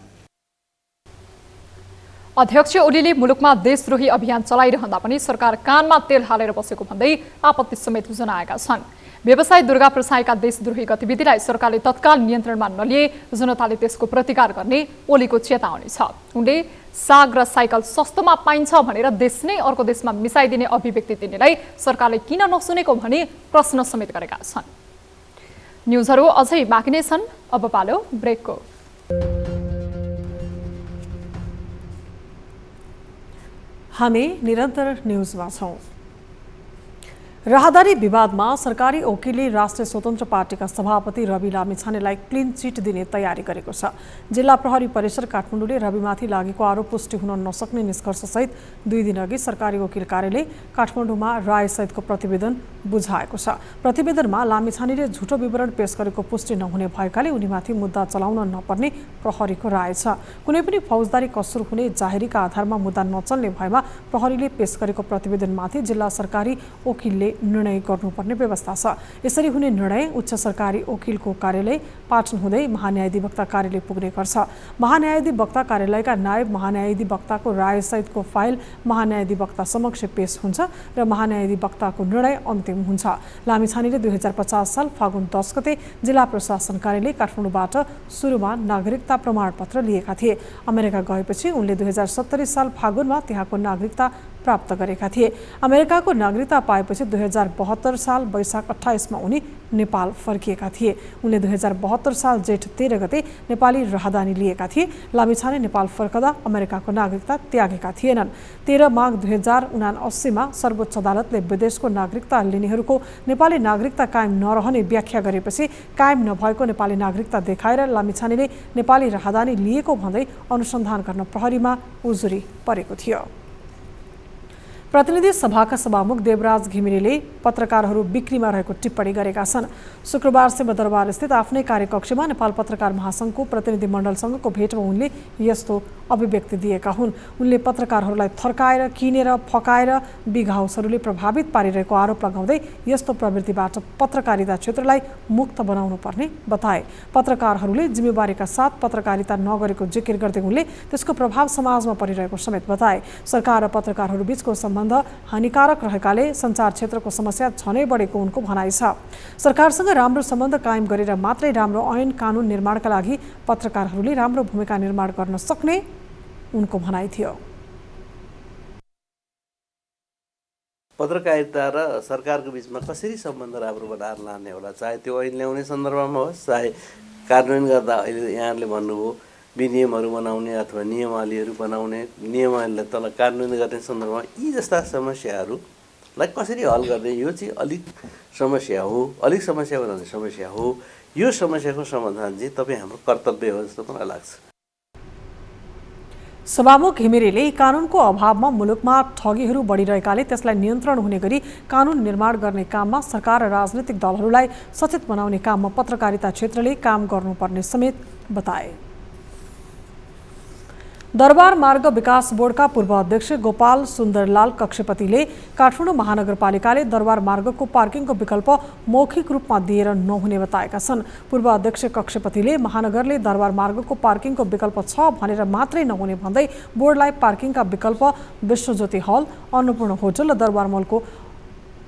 अध्यक्ष ओलीले मुलुकमा देशद्रोही अभियान चलाइरहँदा पनि सरकार कानमा तेल हालेर बसेको भन्दै आपत्ति समेत जनाएका छन्। व्यवसायी दुर्गा प्रसाईका देशद्रोही गतिविधिलाई सरकारले तत्काल नियन्त्रणमा नलिए जनताले त्यसको प्रतिकार गर्ने ओलीको चेतावनी छ। उनले साग र साइकल सस्तोमा पाइन्छ भनेर देश नै अर्को देशमा मिसाइदिने अभिव्यक्ति दिनेलाई सरकारले किन नसुनेको भनी प्रश्न समेत गरेका छन्। न्युजहरू अझै बाँकी नै छन्, अब पालो ब्रेकको। हामी निरन्तर न्युजमा छौँ। राहदारी विवादमा सरकारी वकिलले राष्ट्रिय स्वतन्त्र पार्टीका सभापति रवि लामिछानेलाई क्लिन चिट दिने तयारी गरेको छ। जिल्ला प्रहरी परिसर काठमाडौँले रविमाथि लागेको आरोप पुष्टि हुन नसक्ने निष्कर्षसहित 2 दिनअघि सरकारी वकिल कार्यालय काठमाडौँमा रायसहितको प्रतिवेदन बुझाएको छ। प्रतिवेदनमा लामिछानेले झुटो विवरण पेश गरेको पुष्टि नहुने भएकाले उनीमाथि मुद्दा चलाउन नपर्ने प्रहरीको राय छ। कुनै पनि फौजदारी कसुर हुने जाहेरीका आधारमा मुद्दा नचल्ने भएमा प्रहरीले पेश गरेको प्रतिवेदनमाथि जिल्ला सरकारी वकिलले निर्णय गर्नुपर्ने व्यवस्था छ। यसरी हुने निर्णय उच्च सरकारी वकिलको कार्यालय पाटन हुँदै महान्यायाधिवक्ता कार्यालय पुग्ने गर्छ। महान्यायाधिवक्ता कार्यालयका नायब महान्यायाधिवक्ताको रायसहितको फाइल महान्यायाधिवक्ता समक्ष पेश हुन्छ र महान्यायाधिवक्ताको निर्णय अन्तिम हुन्छ। लामिछानेले 2050 साल फागुन 10 गते जिल्ला प्रशासन कार्यालय काठमाडौँबाट सुरुमा नागरिकता प्रमाणपत्र लिएका थिए। अमेरिका गएपछि उनले 2070 साल फागुनमा त्यहाँको नागरिकता प्राप्त गरेका थिए। अमेरिकाको नागरिकता पाएपछि 2072 साल वैशाख 28 मा उनी नेपाल फर्किएका थिए। उनले 2072 साल जेठ 13 गते नेपाली राहदानी लिएका थिए। लामिछाने नेपाल फर्कदा अमेरिकाको नागरिकता त्यागेका थिएनन्। 13 माघ 2079 मा सर्वोच्च अदालतले विदेशको नागरिकता लिनेहरूको नेपाली नागरिकता कायम नरहने व्याख्या गरेपछि कायम नभएको नेपाली नागरिकता देखाएर लामिछानेले नेपाली राहदानी लिएको भन्दै अनुसन्धान गर्न प्रहरीमा उजुरी परेको थियो। प्रतिनिधि सभाका सभामुख देवराज घिमिरेले पत्रकारहरू बिक्रीमा रहेको टिप्पणी गरेका छन्। शुक्रबार सिंहदरबार स्थित आफ्नै कार्यकक्षमा नेपाल पत्रकार महासङ्घको प्रतिनिधि मण्डलसँगको भेटमा उनले यस्तो अभिव्यक्ति दिएका हुन्। उनले पत्रकारहरूलाई थर्काएर, किनेर, फकाएर बिग हाउसहरूले प्रभावित पारिरहेको आरोप लगाउँदै यस्तो प्रवृत्तिबाट पत्रकारिता क्षेत्रलाई मुक्त बनाउनु पर्ने बताए। पत्रकारहरूले जिम्मेवारीका साथ पत्रकारिता नगरेको जिकिर गर्दै उनले त्यसको प्रभाव समाजमा परिरहेको समेत बताए। सरकार र पत्रकारहरू बीचको सम्बन्ध हानिकारक रहेकाले सञ्चार क्षेत्रको समस्या झनै बढेको उनको भनाइ छ। सरकारसँग राम्रो सम्बन्ध कायम गरेर मात्रै राम्रो ऐन कानुन निर्माणका लागि पत्रकारहरूले राम्रो भूमिका निर्माण गर्न सक्ने उनको भनाइ थियो। पत्रकारिता र सरकारको बीचमा कसरी सम्बन्ध राम्रो बनाएर लाने होला, चाहे त्यो ऐन ल्याउने सन्दर्भमा होस्, चाहे कार्यान्वयन गर्दा अहिले यहाँहरूले भन्नुभयो विनियमहरू बनाउने अथवा नियमावलीहरू बनाउने, नियमावलीलाई तल कार्यान्वयन गर्ने सन्दर्भमा यी जस्ता समस्याहरूलाई कसरी हल गर्ने, यो चाहिँ अलिक समस्या हो। अलिक समस्या बनाउने समस्या हो। यो समस्याको समाधान चाहिँ तपाईँ हाम्रो कर्तव्य हो जस्तो मलाई लाग्छ। सभामुख घिमिरेले कानुनको अभावमा मुलुकमा ठगीहरू बढिरहेकाले त्यसलाई नियन्त्रण हुने गरी कानुन निर्माण गर्ने काममा सरकार र राजनीतिक दलहरूलाई सचेत बनाउने काममा पत्रकारिता क्षेत्रले काम गर्नुपर्ने समेत बताए। दरबार मार्ग विकास बोर्डका पूर्व अध्यक्ष गोपाल सुन्दरलाल कक्षपतिले काठमाडौँ महानगरपालिकाले दरबार मार्गको पार्किङको विकल्प मौखिक रूपमा दिएर नहुने बताएका छन्। पूर्व अध्यक्ष कक्षपतिले महानगरले दरबार मार्गको पार्किङको विकल्प छ भनेर मात्रै नहुने भन्दै बोर्डलाई पार्किङका विकल्प विश्वज्योति हल, अन्नपूर्ण होटल र दरबार मलको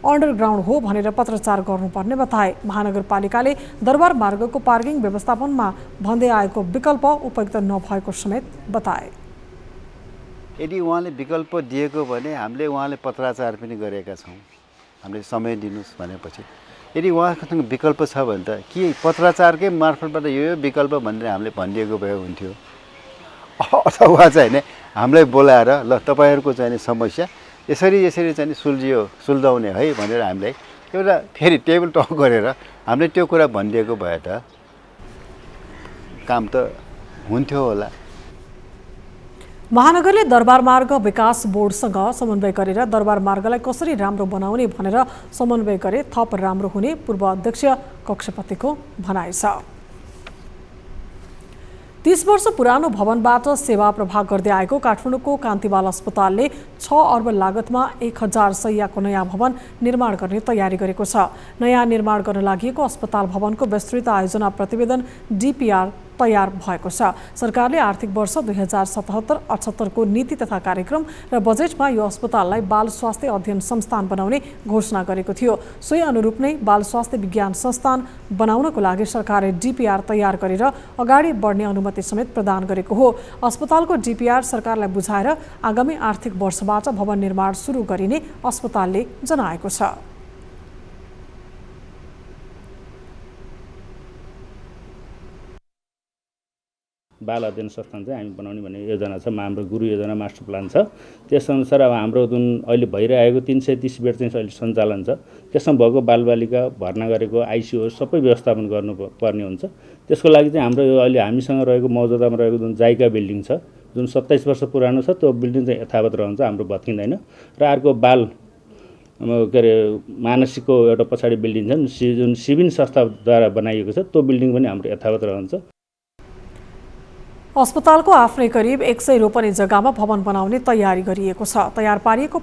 अन्डरग्राउन्ड हो भनेर पत्रचार गर्नुपर्ने बताए। महानगरपालिकाले दरबार मार्गको पार्किङ व्यवस्थापनमा भन्दै आएको विकल्प उपयुक्त नभएको समेत बताए। यदि उहाँले विकल्प दिएको भने हामीले उहाँले पत्राचार पनि गरेका छौँ। हामीले समय दिनुहोस् भनेपछि यदि उहाँसँग विकल्प छ भने त के पत्राचारकै मार्फतबाट यो विकल्प भनेर हामीले भनिदिएको भए हुन्थ्यो, अथवा चाहिँ नि हामीलाई बोलाएर ल तपाईँहरूको चाहिँ समस्या यसरी चाहिँ सुल्झाउने है भनेर हामीलाई एउटा फेरि टेबल टक गरेर हामीले त्यो कुरा भनिदिएको भए त काम त हुन्थ्यो होला। महानगरले दरबार मार्ग विकास बोर्डसँग समन्वय गरेर दरबार मार्गलाई कसरी राम्रो बनाउने भनेर समन्वय गरे थप राम्रो हुने पूर्व अध्यक्ष कक्षपतिको भनाइ छ। 30 वर्ष पुरानो भवनबाट सेवा प्रभाग गर्दै आएको काठमाडौँको कान्तिबाल अस्पतालले 6 अर्ब लागतमा 1000 शय्याको नयाँ भवन निर्माण गर्ने तयारी गरेको छ। नयाँ निर्माण गर्न लागि अस्पताल भवनको विस्तृत आयोजना प्रतिवेदन DPR तयार भएको छ। सरकारले आर्थिक वर्ष 2077-78 को नीति तथा कार्यक्रम र बजेटमा यो अस्पताललाई बाल स्वास्थ्य अध्ययन संस्थान बनाउने घोषणा गरेको थियो। सोही अनुरूप नै बाल स्वास्थ्य विज्ञान संस्थान बनाउनको लागि सरकारले DPR तयार गरेर अगाडि बढ्ने अनुमति समेत प्रदान गरेको हो। अस्पतालको DPR सरकारलाई बुझाएर आगामी आर्थिक वर्षबाट भवन निर्माण सुरु गरिने अस्पतालले जनाएको छ। बाल अध्ययन संस्थान चाहिँ हामी बनाउने भन्ने योजना छ। हाम्रो गुरु योजना मास्टर प्लान छ। त्यसअनुसार अब हाम्रो जुन अहिले भइरहेको 330 बेड चाहिँ अहिले सञ्चालन छ। त्यसमा भएको बालबालिका भर्ना गरेको ICU सबै व्यवस्थापन गर्नुपर्ने हुन्छ। त्यसको लागि चाहिँ हाम्रो यो अहिले हामीसँग रहेको मौजूदामा रहेको जुन जाइका बिल्डिङ छ, जुन 27 वर्ष पुरानो छ, त्यो बिल्डिङ चाहिँ यथावत रहन्छ, हाम्रो भत्किँदैन। र अर्को बाल के अरे मानसिकको एउटा पछाडि बिल्डिङ छ जुन सिभिन संस्थाद्वारा बनाइएको छ, त्यो बिल्डिङ पनि हाम्रो यथावत रहन्छ। अस्पतालको आफ्नै करिब 100 रोपनी जग्गामा भवन बनाउने तयारी गरिएको छ। तयार पारिएको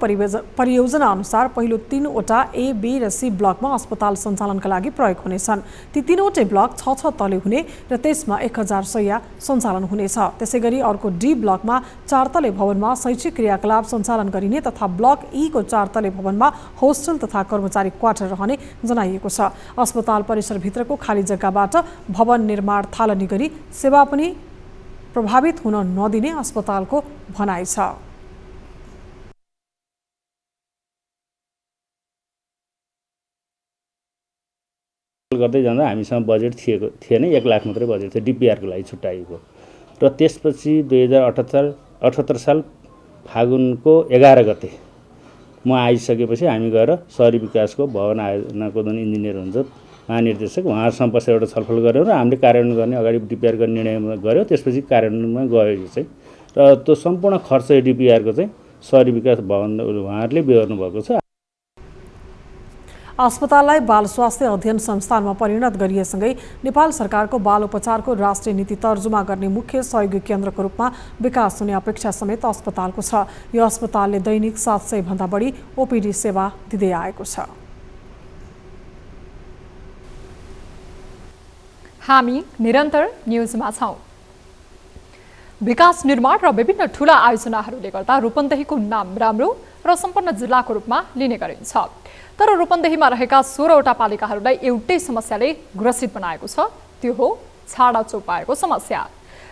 परियोजना अनुसार पहिलो 3वटा A, B र C ब्लकमा अस्पताल सञ्चालनका लागि प्रयोग हुनेछन्। ती 3वटै ब्लक 6 तले हुने र त्यसमा 1000 शय्या सञ्चालन हुनेछ। त्यसैगरी अर्को D ब्लकमा 4 तले भवनमा शैक्षिक क्रियाकलाप सञ्चालन गरिने तथा ब्लक E को 4 तले भवनमा होस्टल तथा कर्मचारी क्वार्टर रहने जनाइएको छ। अस्पताल परिसरभित्रको खाली जग्गाबाट भवन निर्माण थालनी गरी सेवा पनि प्रभावित हुन नदिने अस्पतालको भनाइ छ। गर्दै जाँदा हामीसँग बजेट थिएन, 1 लाख मात्रै बजेट थियो DPR को लागि छुट्याइएको। र त्यसपछि 2078 साल फागुनको 11 गते म आइसकेपछि हामी गएर शहरी विकासको भवन आयोजनाको जुन इन्जिनियर हुन्छ महानिर्देशक उहाँहरूसँग बसेर एउटा छलफल गऱ्यौँ र हामीले कार्यान्वयन गर्ने अगाडि DPR गर्ने निर्णय गऱ्यौँ। त्यसपछि कार्यान्वयनमा गयो यो चाहिँ, र त्यो सम्पूर्ण खर्च DPR को चाहिँ शहरी विकास भवन उहाँहरूले बेहोर्नु भएको छ। अस्पताललाई बाल स्वास्थ्य अध्ययन संस्थानमा परिणत गरिएसँगै नेपाल सरकारको बाल उपचारको राष्ट्रिय नीति तर्जुमा गर्ने मुख्य सहयोगी केन्द्रको रूपमा विकास हुने अपेक्षा समेत अस्पतालको छ। यो अस्पतालले दैनिक 700 भन्दा बढी OPD सेवा दिँदै आएको छ। हामी निरन्तर न्युजमा छौं। विकास निर्माण र विभिन्न ठूला आयोजनाहरूले गर्दा रूपन्देहीको नाम राम्रो र सम्पन्न जिल्लाको रूपमा लिने गरिन्छ। तर रूपन्देहीमा रहेका 16वटा पालिकाहरूलाई एउटै समस्याले ग्रसित बनाएको छ, त्यो हो छाडा चौपायाको समस्या।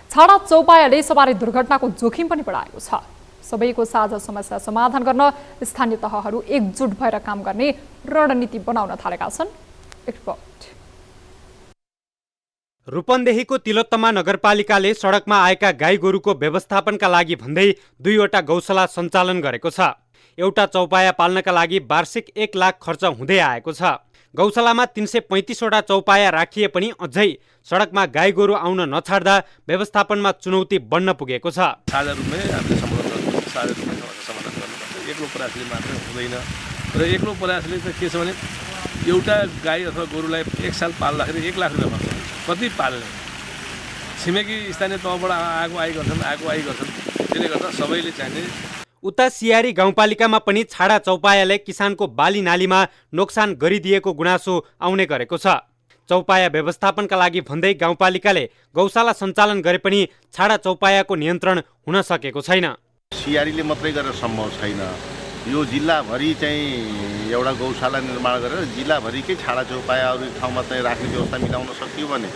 छाडा चौपायाले सवारी दुर्घटनाको जोखिम पनि बढाएको छ। सबैको साझा समस्या समाधान गर्न स्थानीय तहहरू एकजुट भएर काम गर्ने रणनीति बनाउन थालेका छन्। रूपन्देहीको तिलोत्तमा नगरपालिकाले सडकमा आएका गाई गोरुको व्यवस्थापनका लागि भन्दै 2वटा गौशाला सञ्चालन गरेको छ। एउटा चौपाया पाल्नका लागि वार्षिक 1 लाख खर्च हुँदै आएको छ। गौशालामा 335वटा चौपाया राखिए पनि अझै सडकमा गाई गोरु आउन नछाड्दा व्यवस्थापनमा चुनौती बन्न पुगेको छ। साझा रूपमै हामीले समाधान गर्नुपर्छ। एक्लो प्रयासले मात्र हुँदैन र एक्लो प्रयासले चाहिँ के छ भने एउटा गाई अथवा गोरुलाई 1 साल पाल्दाखेरि 1 लाख रुपियाँ खर्च हुन्छ। कति पाल्ने छिमेकी स्थानीय तहबाट आगो गर्छन्। त्यसले गर्दा सबैले चाहिने। उता सियारी गाउँपालिकामा पनि छाडा चौपायाले किसानको बाली नालीमा नोक्सान गरिदिएको गुनासो आउने गरेको छ। चौपाया व्यवस्थापनका लागि भन्दै गाउँपालिकाले गौशाला सञ्चालन गरे पनि छाडा चौपायाको नियन्त्रण हुन सकेको छैन। सियारीले मात्रै गरेर सम्भव छैन। यो जिल्लाभरि चाहिँ एउटा गौशाला निर्माण गरेर जिल्लाभरिकै छाडा चौपाया अरू ठाउँमा चाहिँ राख्ने व्यवस्था मिलाउन सकियो भने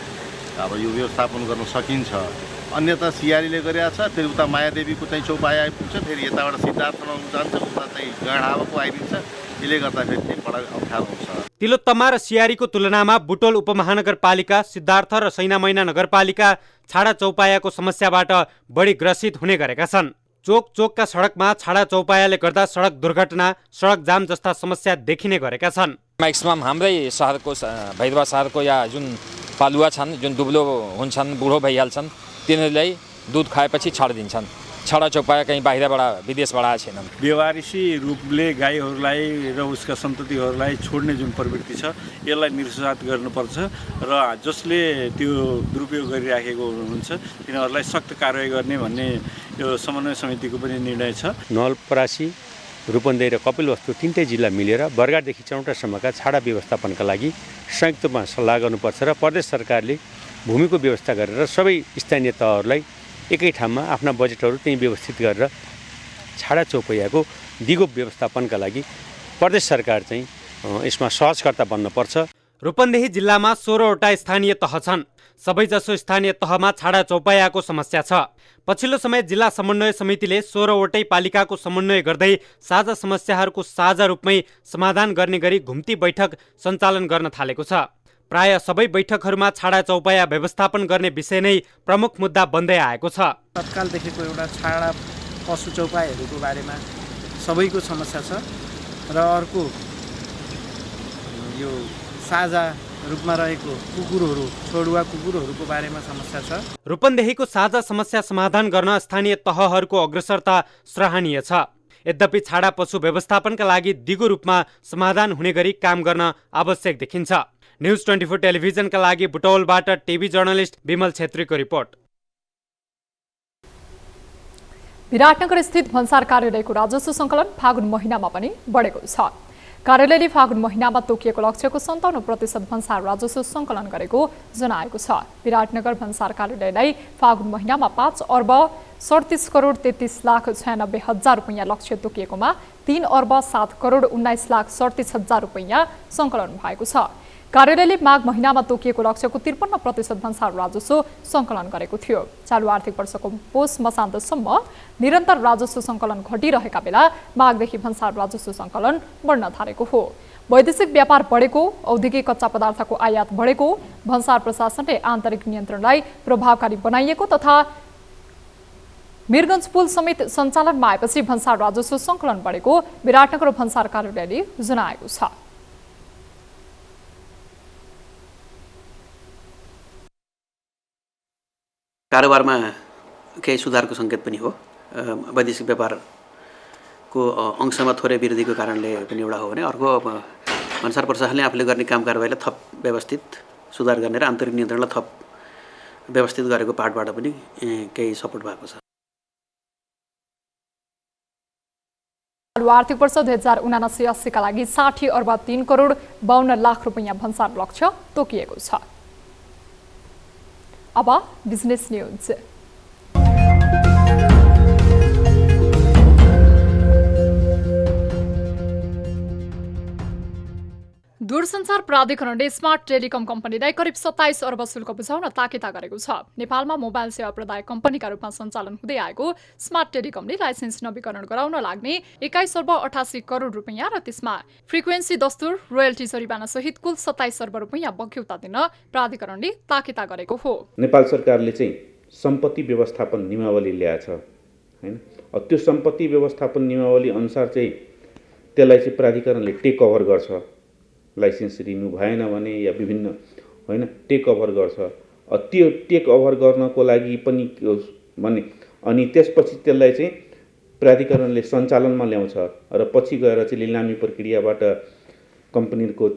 अब यो व्यवस्थापन गर्न सकिन्छ। अन्यथा सियारीले गरेका छ, फेरि उता मायादेवीको चाहिँ चौपाया आइपुग्छ, फेरि यताबाट सिद्धार्थमा जान्छ, उता चाहिँ गैँडाको आइदिन्छ। यसले गर्दाखेरि चाहिँ बडा अप्ठ्यारो हुन्छ। तिलोत्तमा र सियारीको तुलनामा बुटोल उपमहानगरपालिका, सिद्धार्थ र सैनामैना नगरपालिका छाडा चौपायाको समस्याबाट बढी ग्रसित हुने गरेका छन्। चोकका सडकमा छाडा चौपायाले गर्दा सडक दुर्घटना, सडक जाम जस्ता समस्या देखिने गरेका छन्। म्याक्सिमम हाम्रै सहरको भैरवा सहरको या जुन पालुवा छन्, जुन दुब्लो हुन्छन्, बुढो भइहाल्छन्, तिनीहरूलाई दुध खाएपछि छाडिदिन्छन्। छाडा चौपाया कहीँ बाहिरबाट विदेशबाट आएको छैन। व्यवहारिसी रूपले गाईहरूलाई र उसका सन्ततिहरूलाई छोड्ने जुन प्रवृत्ति छ यसलाई निरुत्साहित गर्नुपर्छ र जसले त्यो दुरुपयोग गरिराखेको हुनुहुन्छ तिनीहरूलाई सख्त कारवाही गर्ने भन्ने यो समन्वय समितिको पनि निर्णय छ। नवलपरासी, रूपन्देही र कपिलवस्तु तीनटै जिल्ला मिलेर बरगाडदेखि चौटासम्मका छाडा व्यवस्थापनका लागि संयुक्तमा सल्लाह गर्नुपर्छ र प्रदेश सरकारले भूमिको व्यवस्था गरेर सबै स्थानीय तहहरूलाई एकै ठाउँमा आफ्ना बजेटहरू त्यही व्यवस्थित गरेर छाडा चौपैयाको दिगो व्यवस्थापनका लागि प्रदेश सरकार चाहिँ यसमा सहजकर्ता बन्नुपर्छ। रूपन्देही जिल्लामा 16वटा स्थानीय तह छन्। सबैजसो स्थानीय तहमा छाडा चौपायाको समस्या छ। पछिल्लो समय जिल्ला समन्वय समितिले 16वटै पालिकाको समन्वय गर्दै साझा समस्याहरूको साझा रूपमै समाधान गर्ने गरी घुम्ती बैठक सञ्चालन गर्न थालेको छ। प्राय सबै बैठकहरूमा छाडा चौपाया व्यवस्थापन गर्ने विषय नै प्रमुख मुद्दा बन्दै आएको छ। तत्कालदेखिको एउटा छाडा पशु चौपायाहरूको बारेमा सबैको समस्या छ र अर्को यो साझा रूपमा रहेको कुकुरहरू, छोडुवा कुकुरहरूको बारेमा समस्या छ। रूपन्देहीको साझा समस्या समाधान गर्न स्थानीय तहहरूको अग्रसरता सराहनीय छ। यद्यपि छाडा पशु व्यवस्थापनका लागि दिगो रूपमा समाधान हुने गरी काम गर्न आवश्यक देखिन्छ। न्युज 24 टेलिभिजनका लागि बुटौलबाट टिभी जर्नलिस्ट विमल छेत्रीको रिपोर्ट। विराटनगर स्थित भन्सार कार्यालयको राजस्व सङ्कलन फागुन महिनामा पनि बढेको छ। कार्यालयले फागुन महिनामा तोकिएको लक्ष्यको 57% भन्सार राजस्व सङ्कलन गरेको जनाएको छ। विराटनगर भन्सार कार्यालयलाई फागुन महिनामा 5 अर्ब 37 करोड 33 लाख 96 हजार रुपैयाँ लक्ष्य तोकिएकोमा 3 अर्ब 7 करोड 19 लाख 37 हजार रुपैयाँ सङ्कलन भएको छ। कार्यालयले माघ महिनामा तोकिएको लक्ष्यको 53% भन्सार राजस्व सङ्कलन गरेको थियो। चालु आर्थिक वर्षको पौष मसान्तसम्म निरन्तर राजस्व सङ्कलन घटिरहेका बेला माघदेखि भन्सार राजस्व सङ्कलन बढ्न थालेको हो। वैदेशिक व्यापार बढेको, औद्योगिक कच्चा पदार्थको आयात बढेको, भन्सार प्रशासनले आन्तरिक नियन्त्रणलाई प्रभावकारी बनाइएको तथा मीरगञ्ज पुल समेत सञ्चालनमा आएपछि भन्सार राजस्व सङ्कलन बढेको विराटनगर भन्सार कार्यालयले जनाएको छ। कारोबारमा केही सुधारको सङ्केत पनि हो। वैदेशिक व्यापारको अंशमा थोरै वृद्धिको कारणले पनि एउटा हो भने अर्को भन्सार प्रशासनले आफूले गर्ने काम कारबाहीलाई थप व्यवस्थित सुधार गर्ने र आन्तरिक नियन्त्रणलाई थप व्यवस्थित गरेको पार्टबाट पनि केही सपोर्ट भएको छ। चालु आर्थिक वर्ष 2079-80 का लागि 60 अर्ब 3 करोड 52 लाख रुपैयाँ भन्सार लक्ष्य तोकिएको छ। अब बिजनेस न्यूज। दूरसञ्चार प्राधिकरणले स्मार्ट टेलिकम कम्पनीलाई करिब 27 अर्ब शुल्क बुझाउन ताकेता गरेको छ। नेपालमा मोबाइल सेवा प्रदायक कम्पनीका रूपमा सञ्चालन हुँदै आएको स्मार्ट टेलिकमले लाइसेन्स नवीकरण गराउन लाग्ने 21 अर्ब 88 करोड रुपैयाँ र त्यसमा फ्रिक्वेन्सी दस्तुर, रोयल्टी जरिवाना सहित कुल 27 अर्ब रुपैयाँ बक्यौता दिन प्राधिकरणले ताकेता गरेको हो। नेपाल सरकारले चाहिँ सम्पत्ति व्यवस्थापन नियमावली ल्याएछ हैन। त्यो सम्पत्ति व्यवस्थापन नियमावली अनुसार चाहिँ त्यसलाई चाहिँ प्राधिकरणले टेक ओभर गर्छ। लाइसेन्स रिन्यू भएन भने या विभिन्न हैन टेक ओभर गर्छ। त्यो टेक ओभर गर्नको लागि पनि भन्ने अनि त्यसपछि त्यसलाई चाहिँ प्राधिकरणले सञ्चालनमा ल्याउँछ र पछि गएर चाहिँ लिलामी प्रक्रियाबाट कम्पनीको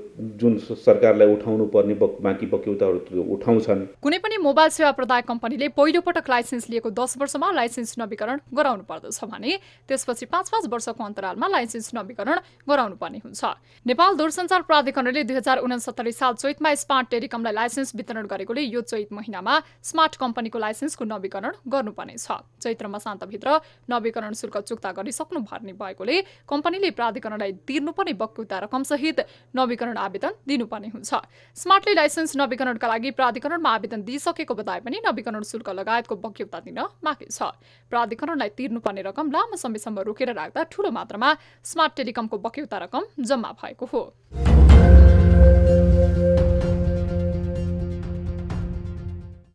जुन सरकारलाई उठाउनु पर्ने बाँकी बक्यौताहरू उठाउँछन्। कुनै पनि मोबाइल सेवा प्रदायक कम्पनीले पहिलो पटक लाइसेन्स लिएको 10 वर्षमा लाइसेन्स नवीकरण गराउनु पर्दछ भने त्यसपछि 5-5 वर्षको अन्तरालमा लाइसेन्स नवीकरण गराउनु पर्ने हुन्छ। नेपाल दूरसञ्चार प्राधिकरणले 2069 साल चैतमा स्मार्ट टेलिकमलाई लाइसेन्स वितरण गरेकोले यो चैत महिनामा स्मार्ट कम्पनीको लाइसेन्सको नवीकरण गर्नुपर्नेछ। चैत्र मसान्तभित्र नवीकरण शुल्क चुक्ता गरिसक्नु पर्ने भएकोले कम्पनीले प्राधिकरणलाई तिर्नुपर्ने बक्यौता रकम सहित नवीकरण आवेदन दिनुपर्ने हुन्छ। स्मार्टले लाइसेन्स नवीकरणका लागि प्राधिकरणमा आवेदन दिइसकेको बताए पनि नवीकरण शुल्क लगायतको बक्यौता दिन बाँकी छ। प्राधिकरणलाई तिर्नुपर्ने रकम लामो समयसम्म रोकेर राख्दा ठूलो मात्रामा स्मार्ट टेलिकमको बक्यौता रकम जम्मा भएको हो।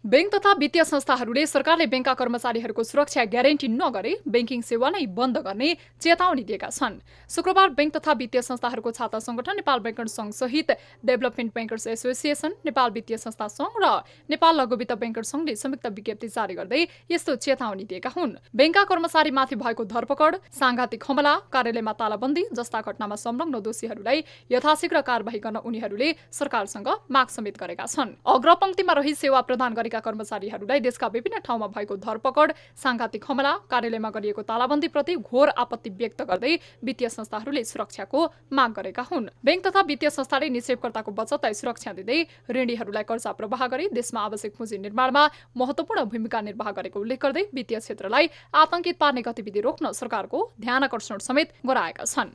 बैंक तथा वित्तीय संस्थाहरूले सरकारले बैंकका कर्मचारीहरूको सुरक्षा ग्यारेन्टी नगरे बैंकिङ सेवा नै बन्द गर्ने चेतावनी दिएका छन्। शुक्रबार बैंक तथा वित्तीय संस्थाहरूको छाता संगठन नेपाल बैंकर्स संघ सहित डेभलपमेन्ट बैंकर्स एसोसिएसन, नेपाल वित्तीय संस्था संघ र नेपाल लघु वित्त बैंकर्स संघले संयुक्त विज्ञप्ति जारी गर्दै यस्तो चेतावनी दिएका हुन्। बैंकका कर्मचारीमाथि भएको धरपकड, सांघातिक हमला, कार्यालयमा तालाबन्दी जस्ता घटनामा संलग्न दोषीहरूलाई यथाशीघ्र कारबाही गर्न उनीहरूले सरकारसँग माग समेत गरेका छन्। अग्रपंक्तिमा रही सेवा प्रदान गरेका कर्मचारीहरूलाई देशका विभिन्न ठाउँमा भएको धरपकड, सांघातिक हमला, कार्यालयमा गरिएको तालाबन्दी प्रति घोर आपत्ति व्यक्त गर्दै वित्तीय संस्थाहरूले सुरक्षाको माग गरेका हुन्। बैंक तथा वित्तीय संस्थाले निक्षेपकर्ताको बचतलाई सुरक्षा दिँदै ऋणीहरूलाई कर्जा प्रवाह गरी देशमा आवश्यक पुँजी निर्माणमा महत्वपूर्ण भूमिका निर्वाह गरेको उल्लेख गर्दै वित्तीय क्षेत्रलाई आतंकित पार्ने गतिविधि रोक्न सरकारको ध्यानकर्षण समेत गराएका छन्।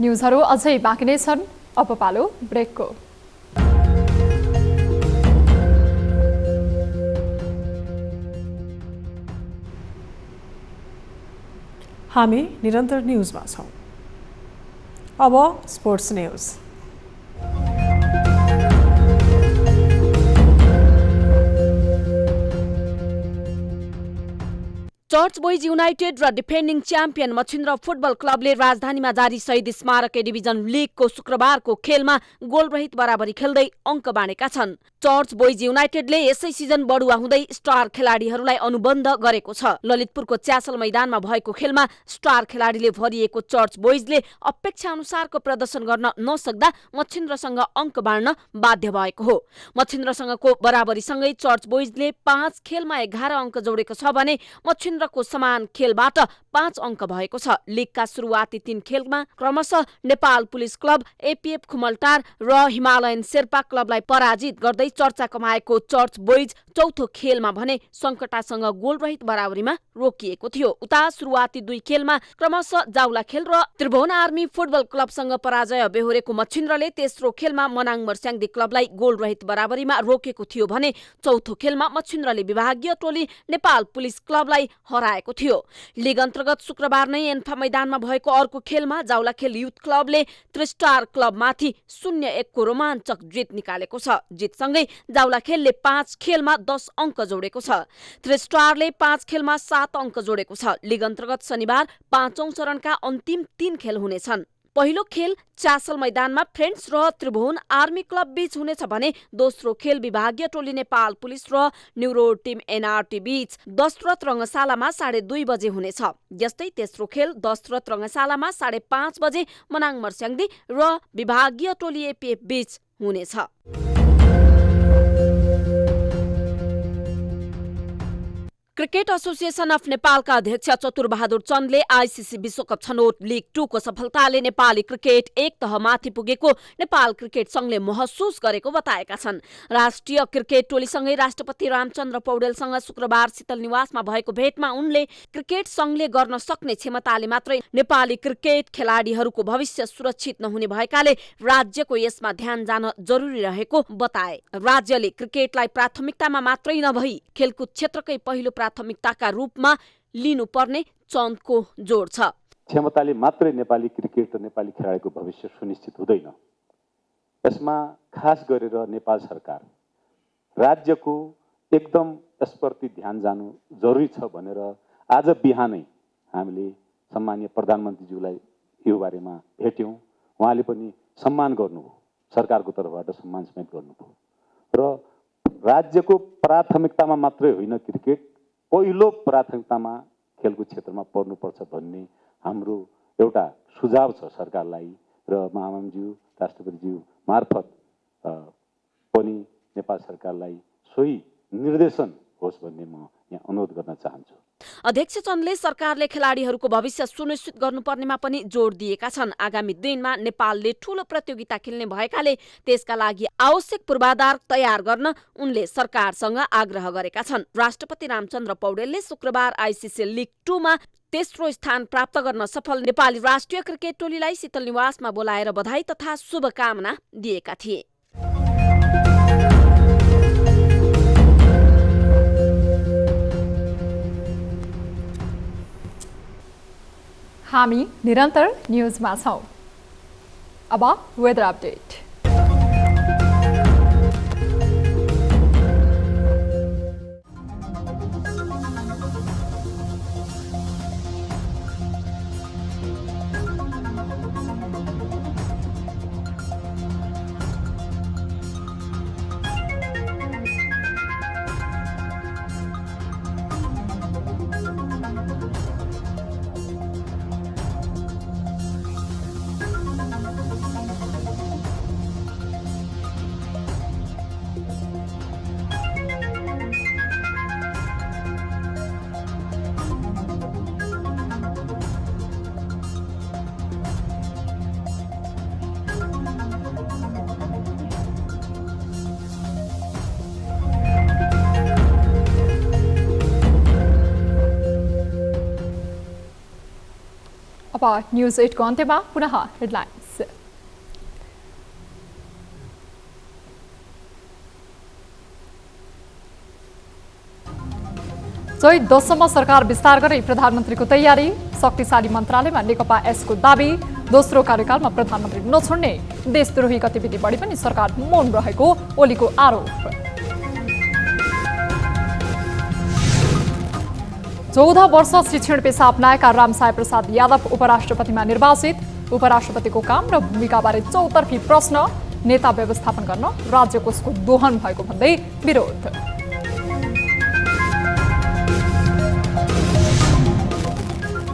न्युजहरू अझै बाँकी नै छन्, अब पालो ब्रेकको। हामी निरन्तर न्युजमा छौँ। अब sports news. Church boys United र डिफेन्डिङ च्याम्पियन मछिन्द्र फुटबल क्लबले राजधानीमा जारी शहीद स्मारक ए डिभिजन लिगको शुक्रबारको खेलमा गोलरहित बराबरी खेल्दै अङ्क बाँडेका छन्। चर्च बोइज युनाइटेडले यसै सिजन बढुवा हुँदै स्टार खेलाडीहरूलाई अनुबन्ध गरेको छ। ललितपुरको च्यासल मैदानमा भएको खेलमा स्टार खेलाडीले भरिएको चर्च बोइजले अपेक्षा अनुसारको प्रदर्शन गर्न नसक्दा मछिन्द्रसँग अङ्क बाँड्न बाध्य भएको हो। मछिन्द्रसँगको बराबरीसँगै चर्च बोइजले 5 खेलमा 11 अङ्क जोडेको छ भने मछिन्द्रको समान खेलबाट 5 अङ्क भएको छ। लिगका सुरुवाती 3 खेलमा क्रमशः Nepal police club, APF Khumaltar र हिमालयन शेर्पा क्लबलाई पराजित गर्दै चर्चा कमाएको चर्च बोइज चौथो खेलमा भने सङ्कटासँग गोलरहित बराबरीमा रोकिएको थियो। उता सुरुवाती 2 खेलमा क्रमशः जाउला खेल र त्रिभुवन आर्मी फुटबल क्लबसँग पराजय बेहोरेको मछिन्द्रले तेस्रो खेलमा मनाङ मर्स्याङ्दी क्लबलाई गोलरहित बराबरीमा रोकेको थियो भने चौथो खेलमा मछिन्द्रले विभागीय टोली नेपाल पुलिस क्लबलाई हराएको थियो। लिग अन्तर्गत शुक्रबार नै एन्फा मैदानमा भएको अर्को खेलमा जाउला खेल युथ क्लबले त्रिस्टार क्लबमाथि 0-1 को रोमाञ्चक जित निकालेको छ। जितसँगै जाउला खेलले 5 खेलमा 10 अङ्क जोडेको छ। त्रिस्टारले 5 खेलमा 7 अङ्क जोडेको छ। लिग अन्तर्गत शनिबार 5औं चरणका अन्तिम 3 खेल हुनेछन्। पहिलो खेल च्यासल मैदानमा फ्रेन्ड्स र त्रिभुवन आर्मी क्लब बीच हुनेछ भने दोस्रो खेल विभागीय टोली नेपाल पुलिस र न्युरो टिम एनआरटी बीच दशरथ रङ्गशालामा 2:30 बजे हुनेछ। यस्तै तेस्रो खेल दशरथ रङ्गशालामा 5:30 बजे मनाङ मर्स्याङ्दी र विभागीय टोली एपीएफ बीच हुनेछ। क्रिकेट एसोसिएसन अफ नेपालका अध्यक्ष चतुरबहादुर चन्दले आइसिसी विश्वकप छनौट लिग 2 को सफलताले नेपाली क्रिकेट एक तह माथि पुगेको नेपाल क्रिकेट संघले महसुस गरेको बताएका छन्। राष्ट्रिय क्रिकेट टोलीसँगै राष्ट्रपति रामचन्द्र पौडेलसँग शुक्रबार शीतल निवासमा भएको भेटमा उनले क्रिकेट संघले गर्न सक्ने क्षमताले मात्रै नेपाली क्रिकेट खेलाडीहरूको भविष्य सुरक्षित नहुने भएकाले राज्यको यसमा ध्यान जान जरुरी रहेको बताए। राज्यले क्रिकेटलाई प्राथमिकतामा मात्रै नभई खेलकुद क्षेत्रकै पहिलो प्राथमिकताका रूपमा लिनुपर्ने चन्दको जोड छ। क्षमताले मात्रै नेपाली क्रिकेट र नेपाली खेलाडीको भविष्य सुनिश्चित हुँदैन। यसमा खास गरेर नेपाल सरकार राज्यको एकदम यसप्रति ध्यान जानु जरुरी छ भनेर आज बिहानै हामीले सम्माननीय प्रधानमन्त्रीज्यूलाई यो बारेमा भेट्यौँ। उहाँले पनि सम्मान गर्नुभयो, सरकारको तर्फबाट सम्मान समेत गर्नुभयो र राज्यको प्राथमिकतामा मात्रै होइन क्रिकेट पहिलो प्राथमिकतामा खेलकुद क्षेत्रमा पर्नुपर्छ भन्ने हाम्रो एउटा सुझाव छ सरकारलाई र महामहिमज्यू राष्ट्रपतिज्यू मार्फत पनि नेपाल सरकारलाई सोही निर्देशन होस् भन्ने म यहाँ अनुरोध गर्न चाहन्छु। अध्यक्ष चन्दले सरकारले खेलाडीहरूको भविष्य सुनिश्चित गर्नुपर्नेमा पनि जोड दिएका छन्। आगामी दिनमा नेपालले ठूलो प्रतियोगिता खेल्ने भएकाले त्यसका लागि आवश्यक पूर्वाधार तयार गर्न उनले सरकारसँग आग्रह गरेका छन्। राष्ट्रपति रामचन्द्र पौडेलले शुक्रबार आइसिसी लिग 2 मा तेस्रो स्थान प्राप्त गर्न सफल नेपाली राष्ट्रिय क्रिकेट टोलीलाई शीतल निवासमा बोलाएर बधाई तथा शुभकामना दिएका थिए। हामी निरन्तर न्युजमा छौं। अब वेदर अपडेट। अब न्यूज 8 को अन्त्यमा पुनः हेडलाइन्स। चैत 10 सरकार विस्तार गरी प्रधानमन्त्रीको तयारी। शक्तिशाली मन्त्रालयमा नेकपा एसको दाबी। दोस्रो कार्यकालमा प्रधानमन्त्री नछोड्ने। देशद्रोही गतिविधि बढी पनि सरकार मौन रहेको ओलीको आरोप। 14 वर्ष शिक्षण पेशा अपनाएका रामसाय प्रसाद यादव उपराष्ट्रपतिमा निर्वाचित। उपराष्ट्रपतिको काम र भूमिकाबारे चौतर्फी प्रश्न। नेता व्यवस्थापन गर्न राज्यकोषको दोहन भएको भन्दै विरोध।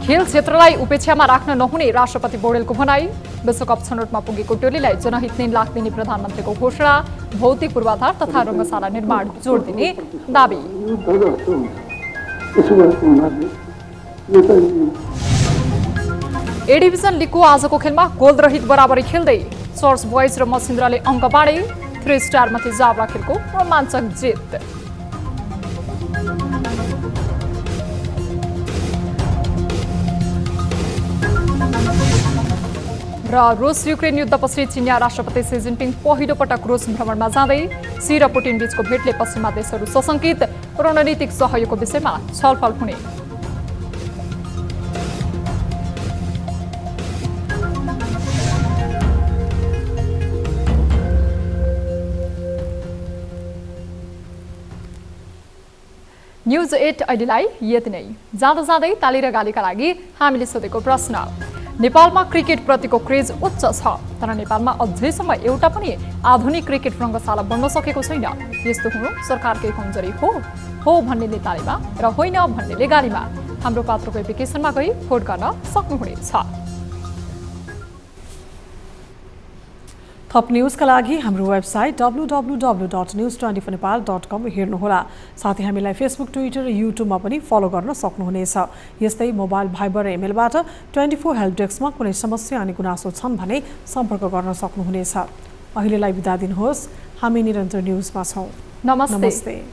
खेल क्षेत्रलाई उपेक्षामा राख्न नहुने राष्ट्रपति पौडेलको भनाई। विश्वकप छनौटमा पुगेको टोलीलाई जनहित 3 लाख दिने प्रधानमन्त्रीको घोषणा। भौतिक पूर्वाधार तथा रङ्गशाला निर्माण जोड दिने दाबी। ए डिभिजन लिगको आजको खेलमा गोलरहित बराबरी खेल्दै चर्च बोइज र मसिन्द्राले अङ्क बाँडे। 3 स्टारमाथि जावरा खेलको रोमाञ्चक जित। र रुस युक्रेन युद्धपछि चिनिया राष्ट्रपति सी जिनपिङ पहिलो पटक रुस भ्रमणमा जाँदै। सी र पुटिन बीचको भेटले पश्चिमा देशहरू सशंकित। रणनीतिक सहयोगको विषयमा छलफल हुने। न्युज 8 अहिलेलाई यति नै। जाँदा जाँदै ताली र गालीका लागि हामीले सोधेको प्रश्न। नेपालमा क्रिकेट प्रतिको क्रेज उच्च छ, तर नेपालमा अझैसम्म एउटा पनि आधुनिक क्रिकेट रङ्गशाला बन्न सकेको छैन। यस्तो हुनु सरकारकै कमजोरी हो भन्नेले तालीमा र होइन भन्नेले गालीमा। हाम्रो पात्रको एप्लिकेसनमा गई भोट गर्न सक्नुहुनेछ। थप न्युजका लागि हाम्रो वेबसाइट www.news24nepal.com हेर्नुहोला। साथै हामीलाई फेसबुक, ट्विटर र युट्युबमा पनि फलो गर्न सक्नुहुनेछ। यस्तै मोबाइल, भाइबर र इमेलबाट 24 हेल्प डेस्कमा कुनै समस्या अनि गुनासो छन् भने सम्पर्क गर्न सक्नुहुनेछ। अहिलेलाई बिदा दिनुहोस्। हामी निरन्तर न्युजमा छौं। नमस्ते।